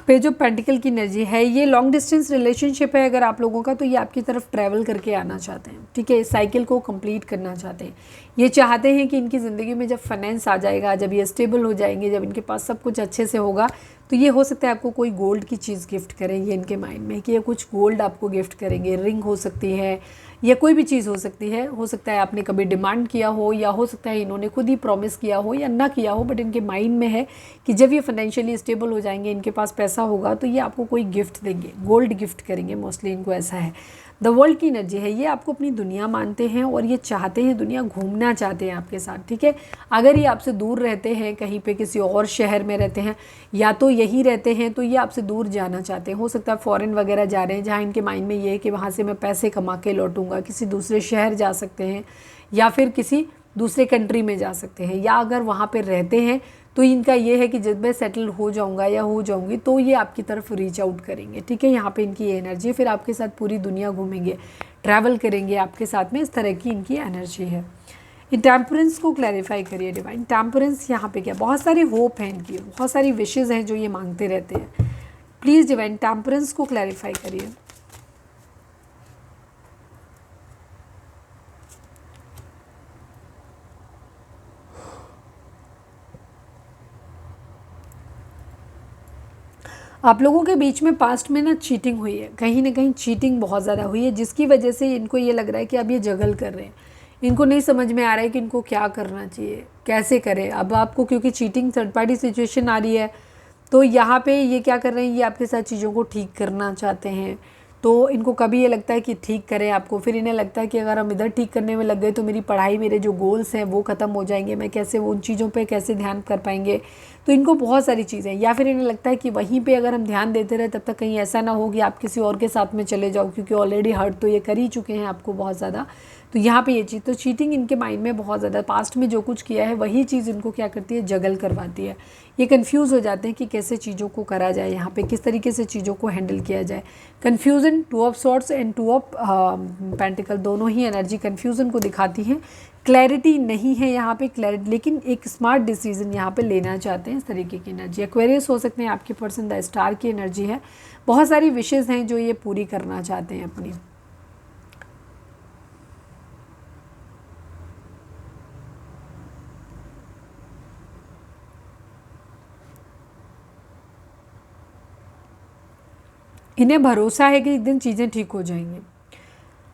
पेज ऑफ पेंटिकल की एनर्जी है, ये लॉन्ग डिस्टेंस रिलेशनशिप है अगर आप लोगों का, तो ये आपकी तरफ ट्रैवल करके आना चाहते हैं, ठीक है। इस साइकिल को कंप्लीट करना चाहते हैं। ये चाहते हैं कि इनकी ज़िंदगी में जब फाइनेंस आ जाएगा, जब ये स्टेबल हो जाएंगे, जब इनके पास सब कुछ अच्छे से होगा, तो ये हो सकता है आपको कोई गोल्ड की चीज़ गिफ्ट करेंगे। इनके माइंड में कि ये कुछ गोल्ड आपको गिफ्ट करेंगे, रिंग हो सकती है या कोई भी चीज़ हो सकती है। हो सकता है आपने कभी डिमांड किया हो, या हो सकता है इन्होंने खुद ही प्रॉमिस किया हो या ना किया हो, बट इनके माइंड में है कि जब ये फाइनेंशियली स्टेबल हो जाएंगे, इनके पास पैसा होगा, तो ये आपको कोई गिफ्ट देंगे, गोल्ड गिफ्ट करेंगे मोस्टली, इनको ऐसा है। द वर्ल्ड की एनर्जी है, ये आपको अपनी दुनिया मानते हैं और ये चाहते हैं, दुनिया घूमना चाहते हैं आपके साथ, ठीक है। अगर ये आपसे दूर रहते हैं, कहीं पे किसी और शहर में रहते हैं या तो यहीं रहते हैं, तो ये आपसे दूर जाना चाहते हैं। हो सकता है फॉरेन वगैरह जा रहे हैं, जहाँ इनके माइंड में ये है कि वहाँ से मैं पैसे कमा के लौटूंगा, किसी दूसरे शहर जा सकते हैं या फिर किसी दूसरे कंट्री में जा सकते हैं, या अगर वहाँ पर रहते हैं तो इनका ये है कि जब मैं सेटल हो जाऊंगा या हो जाऊंगी तो ये आपकी तरफ रीच आउट करेंगे, ठीक है। यहाँ पे इनकी एनर्जी है, फिर आपके साथ पूरी दुनिया घूमेंगे, ट्रैवल करेंगे आपके साथ में, इस तरह की इनकी एनर्जी है। टेम्परेंस को क्लैरिफाई करिए डिवाइन। टेम्परेंस यहाँ पे क्या, बहुत सारी होप है इनकी, बहुत सारी विशेज़ हैं जो ये मांगते रहते हैं। प्लीज़ डिवाइन टेम्परेंस को क्लैरिफाई करिए। आप लोगों के बीच में पास्ट में ना चीटिंग हुई है, कहीं ना कहीं चीटिंग बहुत ज़्यादा हुई है, जिसकी वजह से इनको ये लग रहा है कि अब ये जगल कर रहे हैं। इनको नहीं समझ में आ रहा है कि इनको क्या करना चाहिए, कैसे करें। अब आपको क्योंकि चीटिंग थर्ड पार्टी सिचुएशन आ रही है, तो यहाँ पे ये क्या कर रहे हैं, ये आपके साथ चीज़ों को ठीक करना चाहते हैं। तो इनको कभी ये लगता है कि ठीक करें आपको, फिर इन्हें लगता है कि अगर हम इधर ठीक करने में लग गए तो मेरी पढ़ाई, मेरे जो गोल्स हैं वो ख़त्म हो जाएंगे, मैं कैसे उन चीज़ों पे कैसे ध्यान कर पाएंगे। तो इनको बहुत सारी चीज़ें, या फिर इन्हें लगता है कि वहीं पे अगर हम ध्यान देते रहे तब तक कहीं ऐसा ना हो कि आप किसी और के साथ में चले जाओ, क्योंकि ऑलरेडी हर्ट तो ये कर ही चुके हैं आपको बहुत ज़्यादा। तो यहाँ पे ये चीज़, तो चीटिंग इनके माइंड में बहुत ज़्यादा, पास्ट में जो कुछ किया है वही चीज़ इनको क्या करती है, जगल करवाती है। ये कंफ्यूज हो जाते हैं कि कैसे चीज़ों को करा जाए, यहाँ पे किस तरीके से चीज़ों को हैंडल किया जाए। Confusion, two of swords and two of pentacles, दोनों ही एनर्जी कन्फ्यूज़न को दिखाती हैं। क्लैरिटी नहीं है यहाँ पे, क्लैरिटी, लेकिन एक स्मार्ट डिसीजन यहाँ पे लेना चाहते हैं, इस तरीके की एनर्जी। एक्वेरियस हो सकते हैं आपके पर्सन, द स्टार की एनर्जी है। बहुत सारी विशेज़ हैं जो ये पूरी करना चाहते हैं अपनी। इन्हें भरोसा है कि एक दिन चीज़ें ठीक हो जाएंगी।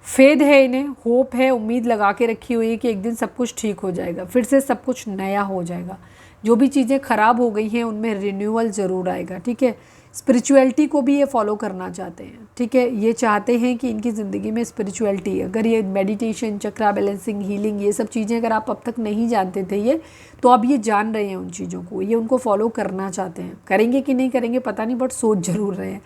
फेद है इन्हें, होप है, उम्मीद लगा के रखी हुई है कि एक दिन सब कुछ ठीक हो जाएगा, फिर से सब कुछ नया हो जाएगा। जो भी चीज़ें ख़राब हो गई हैं उनमें रिन्यूअल ज़रूर आएगा, ठीक है। स्पिरिचुअलिटी को भी ये फॉलो करना चाहते हैं, ठीक है। ये चाहते हैं कि इनकी ज़िंदगी में स्पिरिचुअलिटी, अगर ये मेडिटेशन, चक्रा बैलेंसिंग, हीलिंग, ये सब चीज़ें अगर आप अब तक नहीं जानते थे ये, तो अब ये जान रहे हैं उन चीज़ों को, ये उनको फॉलो करना चाहते हैं। करेंगे कि नहीं करेंगे पता नहीं, बट सोच ज़रूर रहे हैं।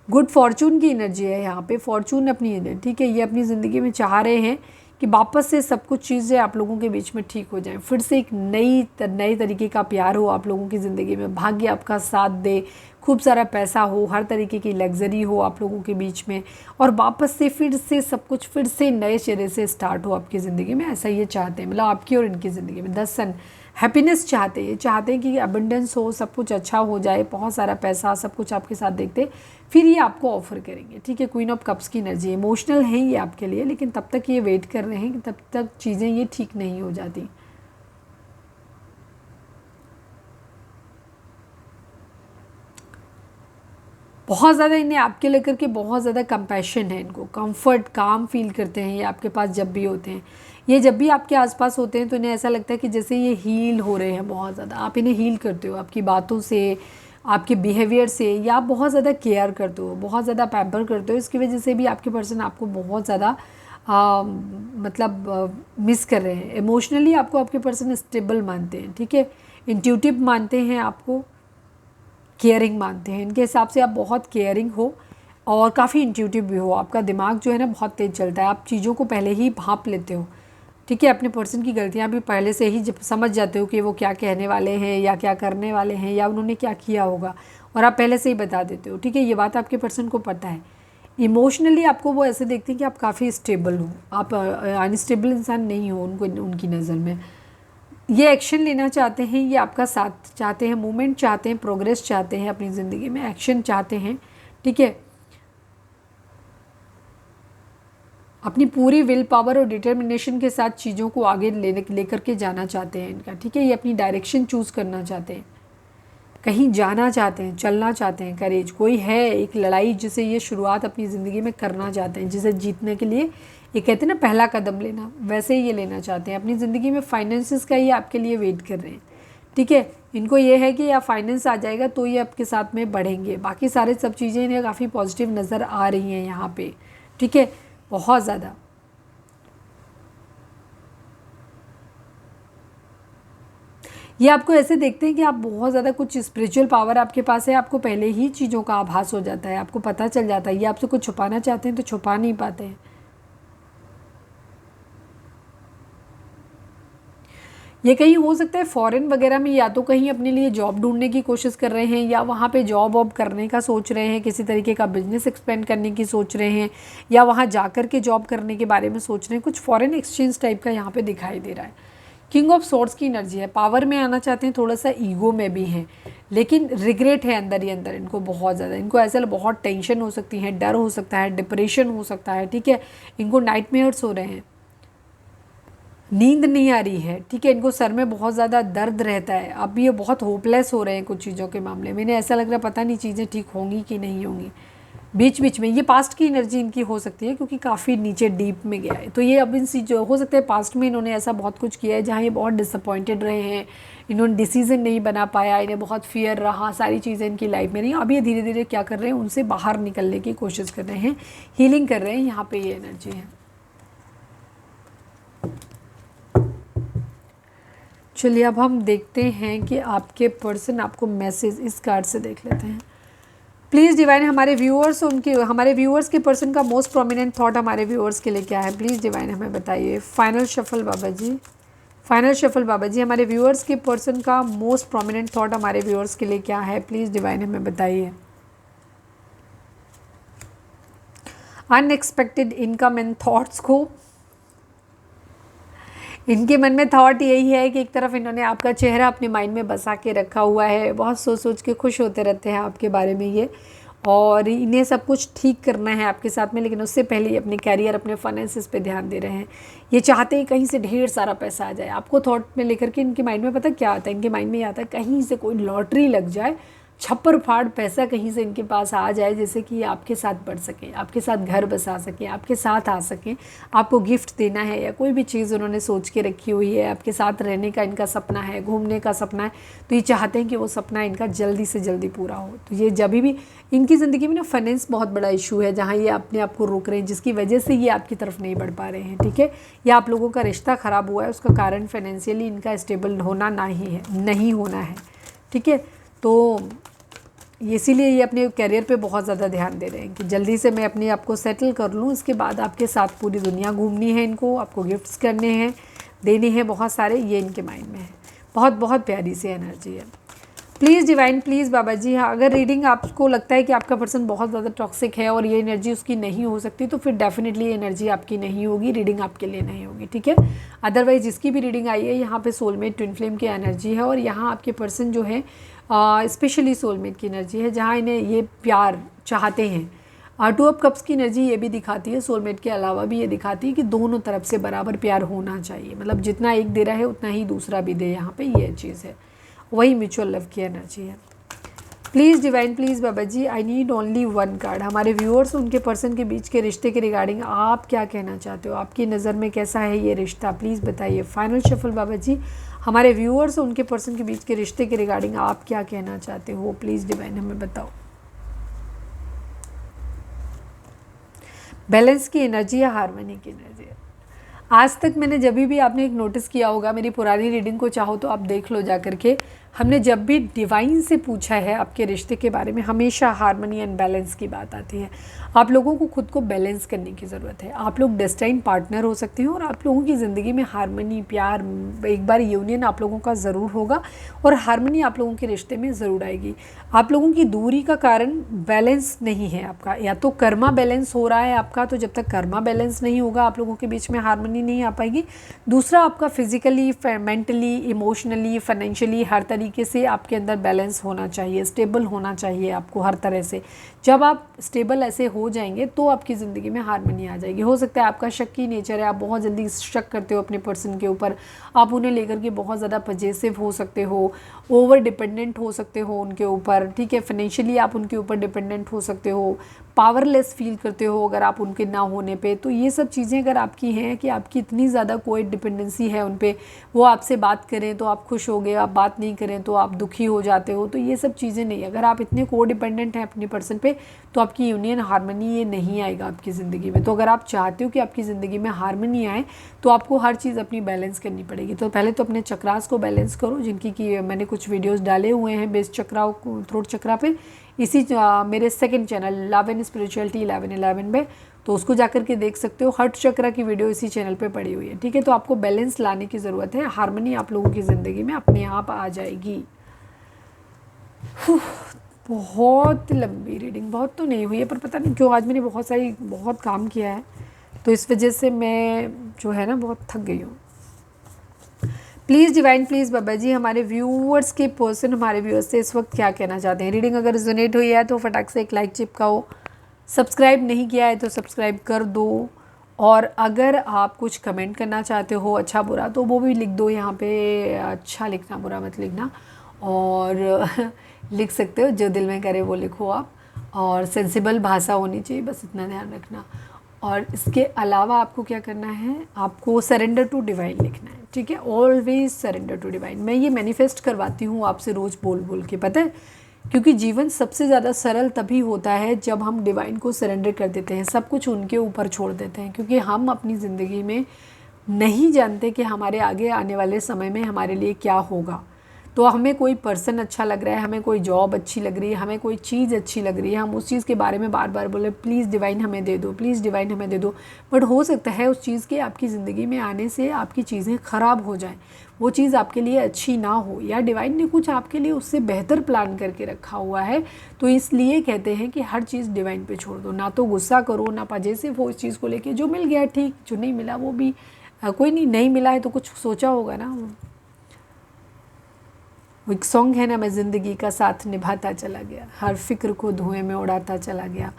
गुड फॉर्चून की एनर्जी है यहाँ पे, फॉर्चून अपनी एनर्जी, ठीक है। ये अपनी ज़िंदगी में चाह रहे हैं कि वापस से सब कुछ चीज़ें आप लोगों के बीच में ठीक हो जाएं, फिर से एक नए तरीके का प्यार हो आप लोगों की ज़िंदगी में, भाग्य आपका साथ दे, खूब सारा पैसा हो, हर तरीके की लग्जरी हो आप लोगों के बीच में, और वापस से फिर से सब कुछ फिर से नए सिरे से स्टार्ट हो आपकी ज़िंदगी में। ऐसा ये चाहते हैं, मतलब आपकी और इनकी ज़िंदगी में। 10 सन, हैप्पीनेस चाहते हैं, ये चाहते हैं कि अबंडेंस हो, सब कुछ अच्छा हो जाए, बहुत सारा पैसा, सब कुछ आपके साथ देखते फिर ये आपको ऑफर करेंगे, ठीक है। क्वीन ऑफ कप्स की एनर्जी, इमोशनल है ये आपके लिए, लेकिन तब तक ये वेट कर रहे हैं कि तब तक चीज़ें ये ठीक नहीं हो जाती। बहुत ज़्यादा इन्हें आपके लेकर के बहुत ज़्यादा कंपैशन है, इनको कंफर्ट, काम फील करते हैं ये आपके पास जब भी होते हैं। ये जब भी आपके आसपास होते हैं तो इन्हें ऐसा लगता है कि जैसे ये हील हो रहे हैं बहुत ज़्यादा। आप इन्हें हील करते हो आपकी बातों से, आपके बिहेवियर से, या आप बहुत ज़्यादा केयर करते हो, बहुत ज़्यादा पैम्पर करते हो। इसकी वजह से भी आपके पर्सन आपको बहुत ज़्यादा मतलब मिस कर रहे हैं। इमोशनली आपको आपके पर्सन स्टेबल मानते हैं, ठीक है। इंट्यूटिव मानते हैं आपको, केयरिंग मानते हैं। इनके हिसाब से आप बहुत केयरिंग हो और काफ़ी इंट्यूटिव भी हो। आपका दिमाग जो है ना बहुत तेज़ चलता है, आप चीज़ों को पहले ही भांप लेते हो, ठीक है। अपने पर्सन की गलतियाँ भी पहले से ही जब समझ जाते हो कि वो क्या कहने वाले हैं या क्या करने वाले हैं या उन्होंने क्या किया होगा, और आप पहले से ही बता देते हो, ठीक है। ये बात आपके पर्सन को पता है। इमोशनली आपको वो ऐसे देखते हैं कि आप काफ़ी स्टेबल हो, आप अनस्टेबल इंसान नहीं हो उनको, उनकी नज़र में। ये एक्शन लेना चाहते हैं, ये आपका साथ चाहते हैं, मूवमेंट चाहते हैं, प्रोग्रेस चाहते हैं अपनी ज़िंदगी में, एक्शन चाहते हैं, ठीक है। अपनी पूरी विल पावर और डिटर्मिनेशन के साथ चीज़ों को आगे लेकर के जाना चाहते हैं इनका, ठीक है। ये अपनी डायरेक्शन चूज़ करना चाहते हैं, कहीं जाना चाहते हैं, चलना चाहते हैं। करेज, कोई है एक लड़ाई जिसे ये शुरुआत अपनी ज़िंदगी में करना चाहते हैं, जिसे जीतने के लिए ये कहते हैं ना पहला कदम लेना, वैसे ही ये लेना चाहते हैं अपनी ज़िंदगी में। फाइनेंसिस का ये आपके लिए वेट कर रहे हैं, ठीक है। इनको ये है कि या फाइनेंस आ जाएगा तो ये आपके साथ में बढ़ेंगे, बाकी सारे सब चीज़ें इन्हें काफ़ी पॉजिटिव नज़र आ रही हैं यहाँ पे, ठीक है, बहुत ज़्यादा। ये आपको ऐसे देखते हैं कि आप बहुत ज़्यादा कुछ स्पिरिचुअल पावर आपके पास है, आपको पहले ही चीज़ों का आभास हो जाता है, आपको पता चल जाता है। ये आपसे कुछ छुपाना चाहते हैं तो छुपा नहीं पाते हैं। ये कहीं हो सकता है फॉरेन वगैरह में, या तो कहीं अपने लिए जॉब ढूंढने की कोशिश कर रहे हैं, या वहाँ पे जॉब वॉब करने का सोच रहे हैं, किसी तरीके का बिजनेस एक्सपेंड करने की सोच रहे हैं, या वहाँ जाकर के जॉब करने के बारे में सोच रहे हैं। कुछ फॉरेन एक्सचेंज टाइप का यहाँ पे दिखाई दे रहा है। किंग ऑफ सोर्ड्स की एनर्जी है, पावर में आना चाहते हैं, थोड़ा सा ईगो में भी हैं, लेकिन रिग्रेट है अंदर ही अंदर इनको बहुत ज़्यादा। इनको ऐसा बहुत टेंशन हो सकती है, डर हो सकता है, डिप्रेशन हो सकता है, ठीक है। इनको नाइटमेयर्स हो रहे हैं, नींद नहीं आ रही है, ठीक है, इनको सर में बहुत ज़्यादा दर्द रहता है, अब ये बहुत होपलेस हो रहे हैं कुछ चीज़ों के मामले में, इन्हें ऐसा लग रहा है पता नहीं चीज़ें ठीक होंगी कि नहीं होंगी। बीच बीच में ये पास्ट की एनर्जी इनकी हो सकती है क्योंकि काफ़ी नीचे डीप में गया है, तो ये अब इन जो हो सकता है पास्ट में इन्होंने ऐसा बहुत कुछ किया है जहाँ ये बहुत डिसअपॉइंटेड रहे हैं, इन्होंने डिसीजन नहीं बना पाया, इन्हें बहुत फियर रहा, सारी चीज़ें इनकी लाइफ में नहीं। अब ये धीरे धीरे क्या कर रहे हैं, उनसे बाहर निकलने की कोशिश कर रहे हैं, हीलिंग कर रहे हैं, यहाँ पे ये एनर्जी है। चलिए अब हम देखते हैं कि आपके पर्सन आपको मैसेज इस कार्ड से देख लेते हैं। प्लीज़ डिवाइन हमारे व्यूअर्स के पर्सन का मोस्ट प्रोमिनेंट थॉट हमारे व्यूअर्स के लिए क्या है, प्लीज़ डिवाइन हमें बताइए। Final shuffle Baba ji, final shuffle Baba ji, हमारे व्यूअर्स के पर्सन का मोस्ट प्रोमिनेंट थॉट हमारे व्यूअर्स के लिए क्या है, प्लीज़ डिवाइन हमें बताइए। अनएक्सपेक्टेड इनकम एंड थॉट्स को, इनके मन में थॉट यही है कि एक तरफ इन्होंने आपका चेहरा अपने माइंड में बसा के रखा हुआ है, बहुत सोच सोच के खुश होते रहते हैं आपके बारे में ये, और इन्हें सब कुछ ठीक करना है आपके साथ में, लेकिन उससे पहले अपने कैरियर, अपने फाइनेंसेस पे ध्यान दे रहे हैं। ये चाहते हैं कहीं से ढेर सारा पैसा आ जाए आपको थॉट में लेकर के। इनके माइंड में पता क्या आता है, इनके माइंड में ये आता है कहीं से कोई लॉटरी लग जाए, छप्पर फाड़ पैसा कहीं से इनके पास आ जाए, जैसे कि आपके साथ बढ़ सके, आपके साथ घर बसा सके, आपके साथ आ सकें, आपको गिफ्ट देना है या कोई भी चीज़ उन्होंने सोच के रखी हुई है, आपके साथ रहने का इनका सपना है, घूमने का सपना है, तो ये चाहते हैं कि वो सपना इनका जल्दी से जल्दी पूरा हो। तो ये जब भी इनकी ज़िंदगी में ना फाइनेंस बहुत बड़ा इशू है, जहाँ ये अपने आप को रोक रहे हैं, जिसकी वजह से ये आपकी तरफ नहीं बढ़ पा रहे हैं, ठीक है, या आप लोगों का रिश्ता ख़राब हुआ है, उसका कारण फाइनेंशियली इनका स्टेबल होना नहीं होना है, ठीक है। तो इसीलिए ये अपने करियर पे बहुत ज़्यादा ध्यान दे रहे हैं कि जल्दी से मैं अपने आप को सेटल कर लूँ, इसके बाद आपके साथ पूरी दुनिया घूमनी है इनको, आपको गिफ्ट्स करने हैं, देने हैं बहुत सारे, ये इनके माइंड में है। बहुत बहुत प्यारी सी एनर्जी है। प्लीज़ डिवाइन, प्लीज़ बाबा जी, हाँ, अगर रीडिंग आपको लगता है कि आपका पर्सन बहुत ज़्यादा टॉक्सिक है और ये एनर्जी उसकी नहीं हो सकती, तो फिर डेफिनेटली ये एनर्जी आपकी नहीं होगी, रीडिंग आपके लिए नहीं होगी, ठीक है। अदरवाइज जिसकी भी रीडिंग आई है, यहाँ पे सोलमेट ट्विन फ्लेम की एनर्जी है, और यहाँ आपके पर्सन जो है स्पेशली सोलमेट की एनर्जी है, जहाँ इन्हें ये प्यार चाहते हैं। टू ऑफ कप्स की एनर्जी ये भी दिखाती है, सोलमेट के अलावा भी ये दिखाती है कि दोनों तरफ से बराबर प्यार होना चाहिए, मतलब जितना एक दे रहा है उतना ही दूसरा भी दे, यहाँ पे ये चीज़ है, वही म्यूचुअल लव की एनर्जी है। Please divine, please Baba ji, I need only one card. हमारे व्यूअर्स उनके पर्सन के बीच के रिश्ते के रिगार्डिंग आप क्या कहना चाहते हो, आपकी नज़र में कैसा है ये रिश्ता, प्लीज़ बताइए। फाइनल शफल बाबा जी, हमारे व्यूअर्स उनके पर्सन के बीच के रिश्ते के रिगार्डिंग आप क्या कहना चाहते हो, प्लीज़ डिवाइन हमें बताओ। बैलेंस की एनर्जी या हार्मनी की एनर्जी है। आज तक मैंने जब भी आपने एक नोटिस किया होगा, मेरी पुरानी रीडिंग को चाहो तो आप देख लो जा करके, हमने जब भी डिवाइन से पूछा है आपके रिश्ते के बारे में, हमेशा हार्मनी एंड बैलेंस की बात आती है। आप लोगों को खुद को बैलेंस करने की ज़रूरत है। आप लोग डेस्टाइन पार्टनर हो सकते हैं और आप लोगों की ज़िंदगी में हार्मनी, प्यार, एक बार यूनियन आप लोगों का ज़रूर होगा और हार्मनी आप लोगों के रिश्ते में ज़रूर आएगी। आप लोगों की दूरी का कारण बैलेंस नहीं है आपका, या तो कर्मा बैलेंस हो रहा है आपका, तो जब तक कर्मा बैलेंस नहीं होगा आप लोगों के बीच में हार्मनी नहीं आ पाएगी। दूसरा, आपका फिजिकली, मेंटली, इमोशनली, फाइनेंशियली हर तरीके से आपके अंदर बैलेंस होना चाहिए, स्टेबल होना चाहिए आपको हर तरह से। जब आप स्टेबल ऐसे हो जाएंगे तो आपकी ज़िंदगी में हार्मनी आ जाएगी। हो सकता है आपका शक्की नेचर है, आप बहुत जल्दी शक करते हो अपने पर्सन के ऊपर, आप उन्हें लेकर के बहुत ज़्यादा पजेसिव हो सकते हो, ओवर डिपेंडेंट हो सकते हो उनके ऊपर, ठीक है, फाइनेंशियली आप उनके ऊपर डिपेंडेंट हो सकते हो, पावरलेस फील करते हो अगर आप उनके ना होने पे। तो ये सब चीज़ें अगर आपकी हैं कि आपकी इतनी ज़्यादा कोई डिपेंडेंसी है उन पे, वो आपसे बात करें तो आप खुश हो गए, आप बात नहीं करें तो आप दुखी हो जाते हो, तो ये सब चीज़ें नहीं। अगर आप इतने को डिपेंडेंट हैं अपने पर्सन पे, तो आपकी यूनियन, हार्मनी ये नहीं आएगा आपकी ज़िंदगी में। तो अगर आप चाहते हो कि आपकी ज़िंदगी में हार्मनी आए, तो आपको हर चीज़ अपनी बैलेंस करनी पड़ेगी। तो पहले तो अपने चक्रास को बैलेंस करो, जिनकी कि मैंने कुछ वीडियोज़ डाले हुए हैं बेस चक्रा, थ्रोट चक्रा पे, इसी मेरे second channel love and spirituality 1111 में, तो उसको जाकर के देख सकते हो। हर्ट चक्रा की वीडियो इसी चैनल पे पड़ी हुई है, ठीक है। तो आपको बैलेंस लाने की ज़रूरत है, हार्मनी आप लोगों की ज़िंदगी में अपने आप आ जाएगी। बहुत लंबी रीडिंग, बहुत तो नहीं हुई है, पर पता नहीं क्यों आज मैंने बहुत काम किया है, तो इस वजह से मैं जो है ना बहुत थक गई हूँ। Please divine, please Baba ji, हमारे व्यूअर्स के पर्सन हमारे व्यूअर्स से इस वक्त क्या कहना चाहते हैं। रीडिंग अगर रिजोनेट हुई है तो फटाक से एक लाइक चिपकाओ, सब्सक्राइब नहीं किया है तो सब्सक्राइब कर दो, और अगर आप कुछ कमेंट करना चाहते हो अच्छा बुरा तो वो भी लिख दो यहाँ पे, अच्छा लिखना बुरा मत लिखना, और लिख सकते हो जो दिल में करे वो लिखो आप, और सेंसिबल भाषा होनी चाहिए, बस इतना ध्यान रखना। और इसके अलावा आपको क्या करना है, आपको सरेंडर टू डिवाइन लिखना है, ठीक है, ऑलवेज सरेंडर टू डिवाइन। मैं ये मैनिफेस्ट करवाती हूँ आपसे रोज़ बोल बोल के, पता है, क्योंकि जीवन सबसे ज़्यादा सरल तभी होता है जब हम डिवाइन को सरेंडर कर देते हैं, सब कुछ उनके ऊपर छोड़ देते हैं, क्योंकि हम अपनी ज़िंदगी में नहीं जानते कि हमारे आगे आने वाले समय में हमारे लिए क्या होगा। तो हमें कोई पर्सन अच्छा लग रहा है, हमें कोई जॉब अच्छी लग रही है, हमें कोई चीज़ अच्छी लग रही है, हम उस चीज़ के बारे में बार बार बोले प्लीज़ डिवाइन हमें दे दो, प्लीज़ डिवाइन हमें दे दो, बट हो सकता है उस चीज़ के आपकी ज़िंदगी में आने से आपकी चीज़ें ख़राब हो जाएं, वो चीज़ आपके लिए अच्छी ना हो, या डिवाइन ने कुछ आपके लिए उससे बेहतर प्लान करके रखा हुआ है। तो इसलिए कहते हैं कि हर चीज़ डिवाइन पे छोड़ दो, ना तो गुस्सा करो ना पजेसिव हो इस चीज़ को लेके, जो मिल गया ठीक, जो नहीं मिला वो भी कोई नहीं मिला है तो कुछ सोचा होगा ना। वो एक सॉन्ग है ना, मैं ज़िंदगी का साथ निभाता चला गया, हर फिक्र को धुएं में उड़ाता चला गया,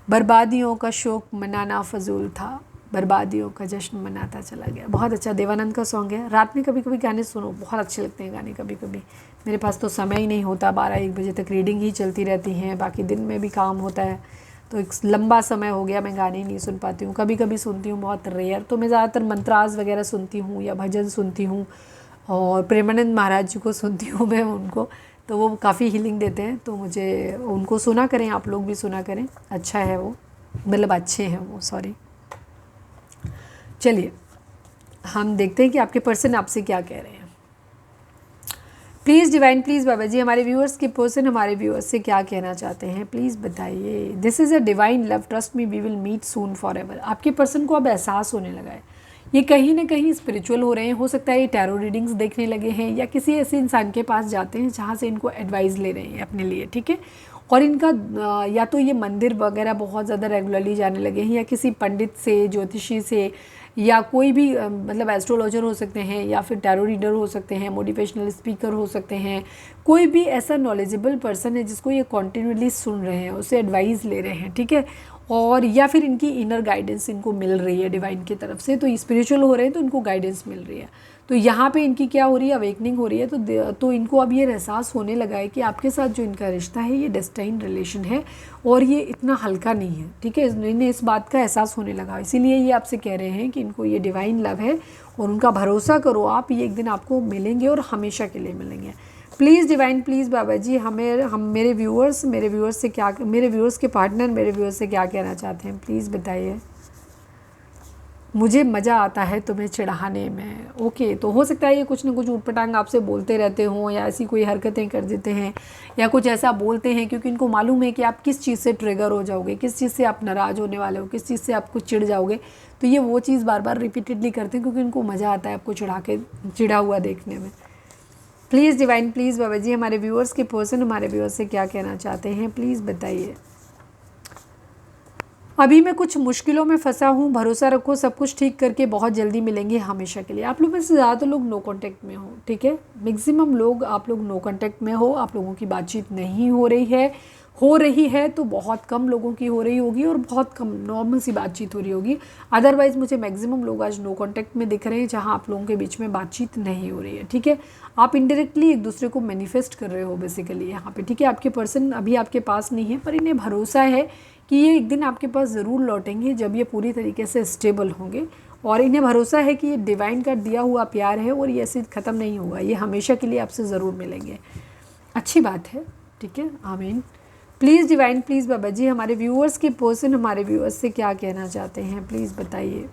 बर्बादियों का शौक मनाना फजूल था, बर्बादियों का जश्न मनाता चला गया। बहुत अच्छा देवानंद का सॉन्ग है। रात में कभी कभी गाने सुनो, बहुत अच्छे लगते हैं गाने कभी कभी। मेरे पास तो समय ही नहीं होता, 12-1 बजे तक रीडिंग ही चलती रहती हैं, बाकी दिन में भी काम होता है, तो एक लंबा समय हो गया मैं गाने नहीं सुन पाती हूँ। कभी कभी सुनती हूँ, बहुत रेयर, तो मैं ज़्यादातर मंत्रास वगैरह सुनती हूँ या भजन सुनती हूँ, और प्रेमानंद महाराज जी को सुनती हूँ मैं उनको, तो वो काफ़ी हीलिंग देते हैं, तो मुझे उनको सुना करें, आप लोग भी सुना करें, अच्छा है वो, मतलब अच्छे हैं वो, सॉरी। चलिए हम देखते हैं कि आपके पर्सन आपसे क्या कह रहे हैं। Please divine, please Baba ji, हमारे व्यूअर्स के पर्सन हमारे व्यूअर्स से क्या कहना चाहते हैं, प्लीज़ बताइए। This is a divine love, trust me, we will meet soon forever. आपके पर्सन को अब एहसास होने लगा है, ये कहीं ना कहीं स्पिरिचुअल हो रहे हैं, हो सकता है ये टैरो रीडिंग्स देखने लगे हैं, या किसी ऐसे इंसान के पास जाते हैं जहाँ से इनको एडवाइस ले रहे हैं अपने लिए, ठीक है। और इनका या तो ये मंदिर वगैरह बहुत ज़्यादा रेगुलरली जाने लगे हैं, या किसी पंडित से, ज्योतिषी से, या कोई भी मतलब एस्ट्रोलॉजर हो सकते हैं, या फिर टैरो रीडर हो सकते हैं, मोटिवेशनल स्पीकर हो सकते हैं, कोई भी ऐसा नॉलेजेबल पर्सन है जिसको ये कॉन्टिन्यूसली सुन रहे हैं, उससे एडवाइस ले रहे हैं, ठीक है। और या फिर इनकी इनर गाइडेंस इनको मिल रही है डिवाइन की तरफ से, तो स्पिरिचुअल हो रहे हैं तो इनको गाइडेंस मिल रही है। तो यहाँ पे इनकी क्या हो रही है, अवेकनिंग हो रही है। तो इनको अब ये एहसास होने लगा है कि आपके साथ जो इनका रिश्ता है ये डेस्टाइन रिलेशन है, और ये इतना हल्का नहीं है, ठीक है। इन्हें इस बात का एहसास होने लगा, इसीलिए ये आपसे कह रहे हैं कि इनको ये डिवाइन लव है, और उनका भरोसा करो आप, ये एक दिन आपको मिलेंगे और हमेशा के लिए मिलेंगे। प्लीज़ डिवाइन, प्लीज़ बाबा जी, मेरे व्यूअर्स से क्या, मेरे व्यूअर्स के पार्टनर मेरे व्यूअर्स से क्या कहना चाहते हैं, प्लीज़ बताइए। मुझे मज़ा आता है तुम्हें चिढ़ाने में। ओके, तो हो सकता है ये कुछ ना कुछ ऊटपटांग आपसे बोलते रहते हों, या ऐसी कोई हरकतें कर देते हैं, या कुछ ऐसा बोलते हैं क्योंकि इनको मालूम है कि आप किस चीज़ से ट्रिगर हो जाओगे, किस चीज़ से आप नाराज़ होने वाले हो, किस चीज़ से आपको चिढ़ जाओगे। तो ये वो चीज़ बार बार रिपीटेडली करते हैं क्योंकि इनको मज़ा आता है आपको चिढ़ा हुआ देखने में। Please divine, please Baba ji, हमारे व्यूअर्स के पर्सन हमारे व्यूअर्स से क्या कहना चाहते हैं, प्लीज़ बताइए। अभी मैं कुछ मुश्किलों में फंसा हूँ, भरोसा रखो सब कुछ ठीक करके बहुत जल्दी मिलेंगे हमेशा के लिए। आप लोग में से ज़्यादातर लोग नो कांटेक्ट में हो, ठीक है, मैक्सिमम लोग आप लोग नो कांटेक्ट में हो, आप लोगों की बातचीत नहीं हो रही है तो बहुत कम लोगों की हो रही होगी, और बहुत कम नॉर्मल सी बातचीत हो रही होगी। अदरवाइज़ मुझे मैक्सिमम लोग आज नो कांटेक्ट में दिख रहे हैं जहाँ आप लोगों के बीच में बातचीत नहीं हो रही है, ठीक है। आप इनडायरेक्टली एक दूसरे को मैनिफेस्ट कर रहे हो बेसिकली यहाँ पे, ठीक है। आपके पर्सन अभी आपके पास नहीं है, पर इन्हें भरोसा है कि ये एक दिन आपके पास ज़रूर लौटेंगे जब ये पूरी तरीके से स्टेबल होंगे, और इन्हें भरोसा है कि ये डिवाइन का दिया हुआ प्यार है और ये ऐसे ख़त्म नहीं होगा, ये हमेशा के लिए आपसे ज़रूर मिलेंगे। अच्छी बात है, ठीक है, आमीन। Please divine, please Baba ji, हमारे व्यूअर्स के पर्सन हमारे व्यूअर्स से क्या कहना चाहते हैं, प्लीज़ बताइए।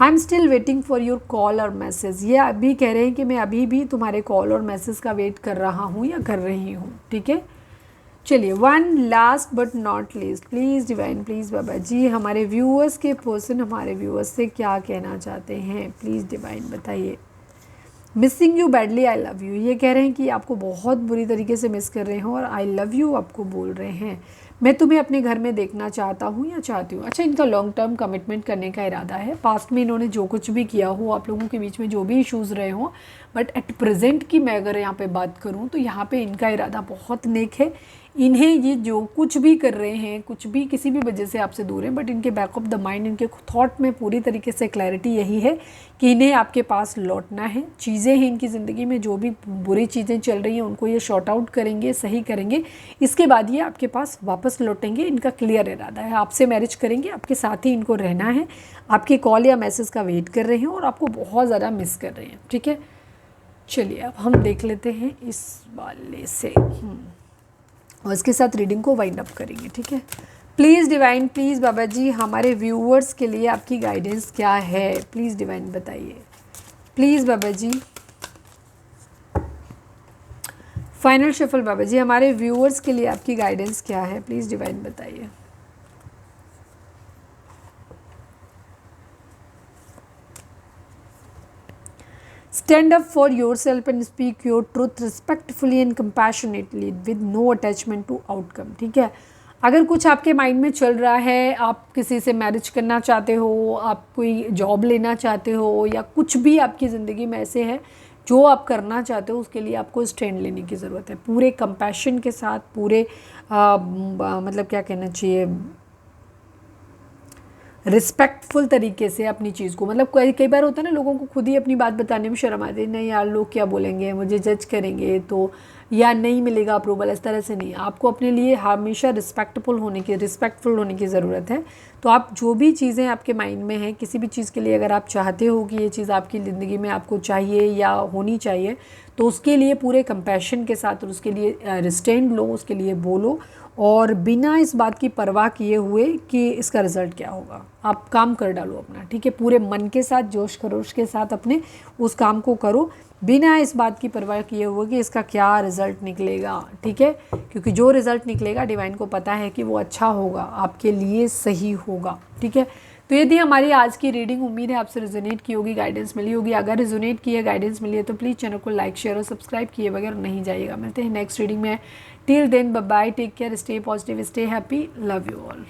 I am still waiting for your call और मैसेज। ये अभी कह रहे हैं कि मैं अभी भी तुम्हारे कॉल और मैसेज का वेट कर रहा हूँ या कर रही हूँ, ठीक है। चलिए, one last but not least, please divine, please Baba ji, हमारे व्यूअर्स के पर्सन हमारे व्यूअर्स से क्या कहना चाहते हैं, प्लीज़ डिवाइन बताइए। Missing you badly, I love you, ये कह रहे हैं कि आपको बहुत बुरी तरीके से मिस कर रहे हो और आई लव यू आपको बोल रहे हैं। मैं तुम्हें अपने घर में देखना चाहता हूँ या चाहती हूँ। अच्छा, इनका लॉन्ग टर्म कमिटमेंट करने का इरादा है। पास्ट में इन्होंने जो कुछ भी किया हो, आप लोगों के बीच में जो भी इश्यूज़ रहे हों, बट एट प्रेजेंट की मैं अगर यहाँ पे बात करूँ तो यहाँ पे इनका इरादा बहुत नेक है। इन्हें ये जो कुछ भी कर रहे हैं, कुछ भी किसी भी वजह से आपसे दूर हैं, बट इनके बैक ऑफ द माइंड, इनके थॉट में पूरी तरीके से क्लैरिटी यही है कि इन्हें आपके पास लौटना है। चीज़ें हैं इनकी ज़िंदगी में, जो भी बुरी चीज़ें चल रही हैं उनको ये शॉर्ट आउट करेंगे, सही करेंगे, इसके बाद ये आपके पास वापस लौटेंगे। इनका क्लियर इरादा है, आपसे मैरिज करेंगे, आपके साथ ही इनको रहना है, आपके कॉल या मैसेज का वेट कर रहे हैं और आपको बहुत ज़्यादा मिस कर रहे हैं। ठीक है, चलिए अब हम देख लेते हैं इस वाले से और इसके साथ रीडिंग को वाइंड अप करेंगे। ठीक है, please divine, please Baba ji हमारे व्यूअर्स के लिए आपकी गाइडेंस क्या है, प्लीज़ डिवाइन बताइए, please Baba ji. Final shuffle Baba ji, हमारे व्यूअर्स के लिए आपकी गाइडेंस क्या है, प्लीज़ डिवाइन बताइए। Stand up for yourself and speak your truth respectfully and compassionately with no attachment to outcome। ठीक है, अगर कुछ आपके माइंड में चल रहा है, आप किसी से मैरिज करना चाहते हो, आप कोई जॉब लेना चाहते हो, या कुछ भी आपकी ज़िंदगी में ऐसे है जो आप करना चाहते हो, उसके लिए आपको स्टैंड लेने की ज़रूरत है, पूरे कंपैशन के साथ, पूरे मतलब क्या कहना चाहिए, रिस्पेक्टफुल तरीके से अपनी चीज़ को, मतलब कई बार होता है ना, लोगों को खुद ही अपनी बात बताने में शर्म आती है, नहीं यार लोग क्या बोलेंगे, मुझे जज करेंगे तो, या नहीं मिलेगा अप्रूवल, इस तरह से नहीं। आपको अपने लिए हमेशा रिस्पेक्टफुल होने की ज़रूरत है। तो आप जो भी चीज़ें आपके माइंड में हैं, किसी भी चीज़ के लिए अगर आप चाहते हो कि ये चीज़ आपकी ज़िंदगी में आपको चाहिए या होनी चाहिए, तो उसके लिए पूरे कंपैशन के साथ और उसके लिए रिस्ट्रेंट लो, उसके लिए बोलो, और बिना इस बात की परवाह किए हुए कि इसका रिज़ल्ट क्या होगा, आप काम कर डालो अपना। ठीक है, पूरे मन के साथ, जोश खरोश के साथ अपने उस काम को करो, बिना इस बात की परवाह किए हुए कि इसका क्या रिज़ल्ट निकलेगा। ठीक है, क्योंकि जो रिज़ल्ट निकलेगा डिवाइन को पता है कि वो अच्छा होगा, आपके लिए सही होगा। ठीक है, तो ये थी हमारी आज की रीडिंग। उम्मीद है आपसे रिजोनेट की होगी, गाइडेंस मिली होगी। अगर रिजोनेट की है, गाइडेंस मिली है, तो प्लीज़ चैनल को लाइक, शेयर और सब्सक्राइब किए बगैर नहीं जाइएगा। मिलते हैं नेक्स्ट रीडिंग में। Till then bye bye, take care, stay positive, stay happy, love you all.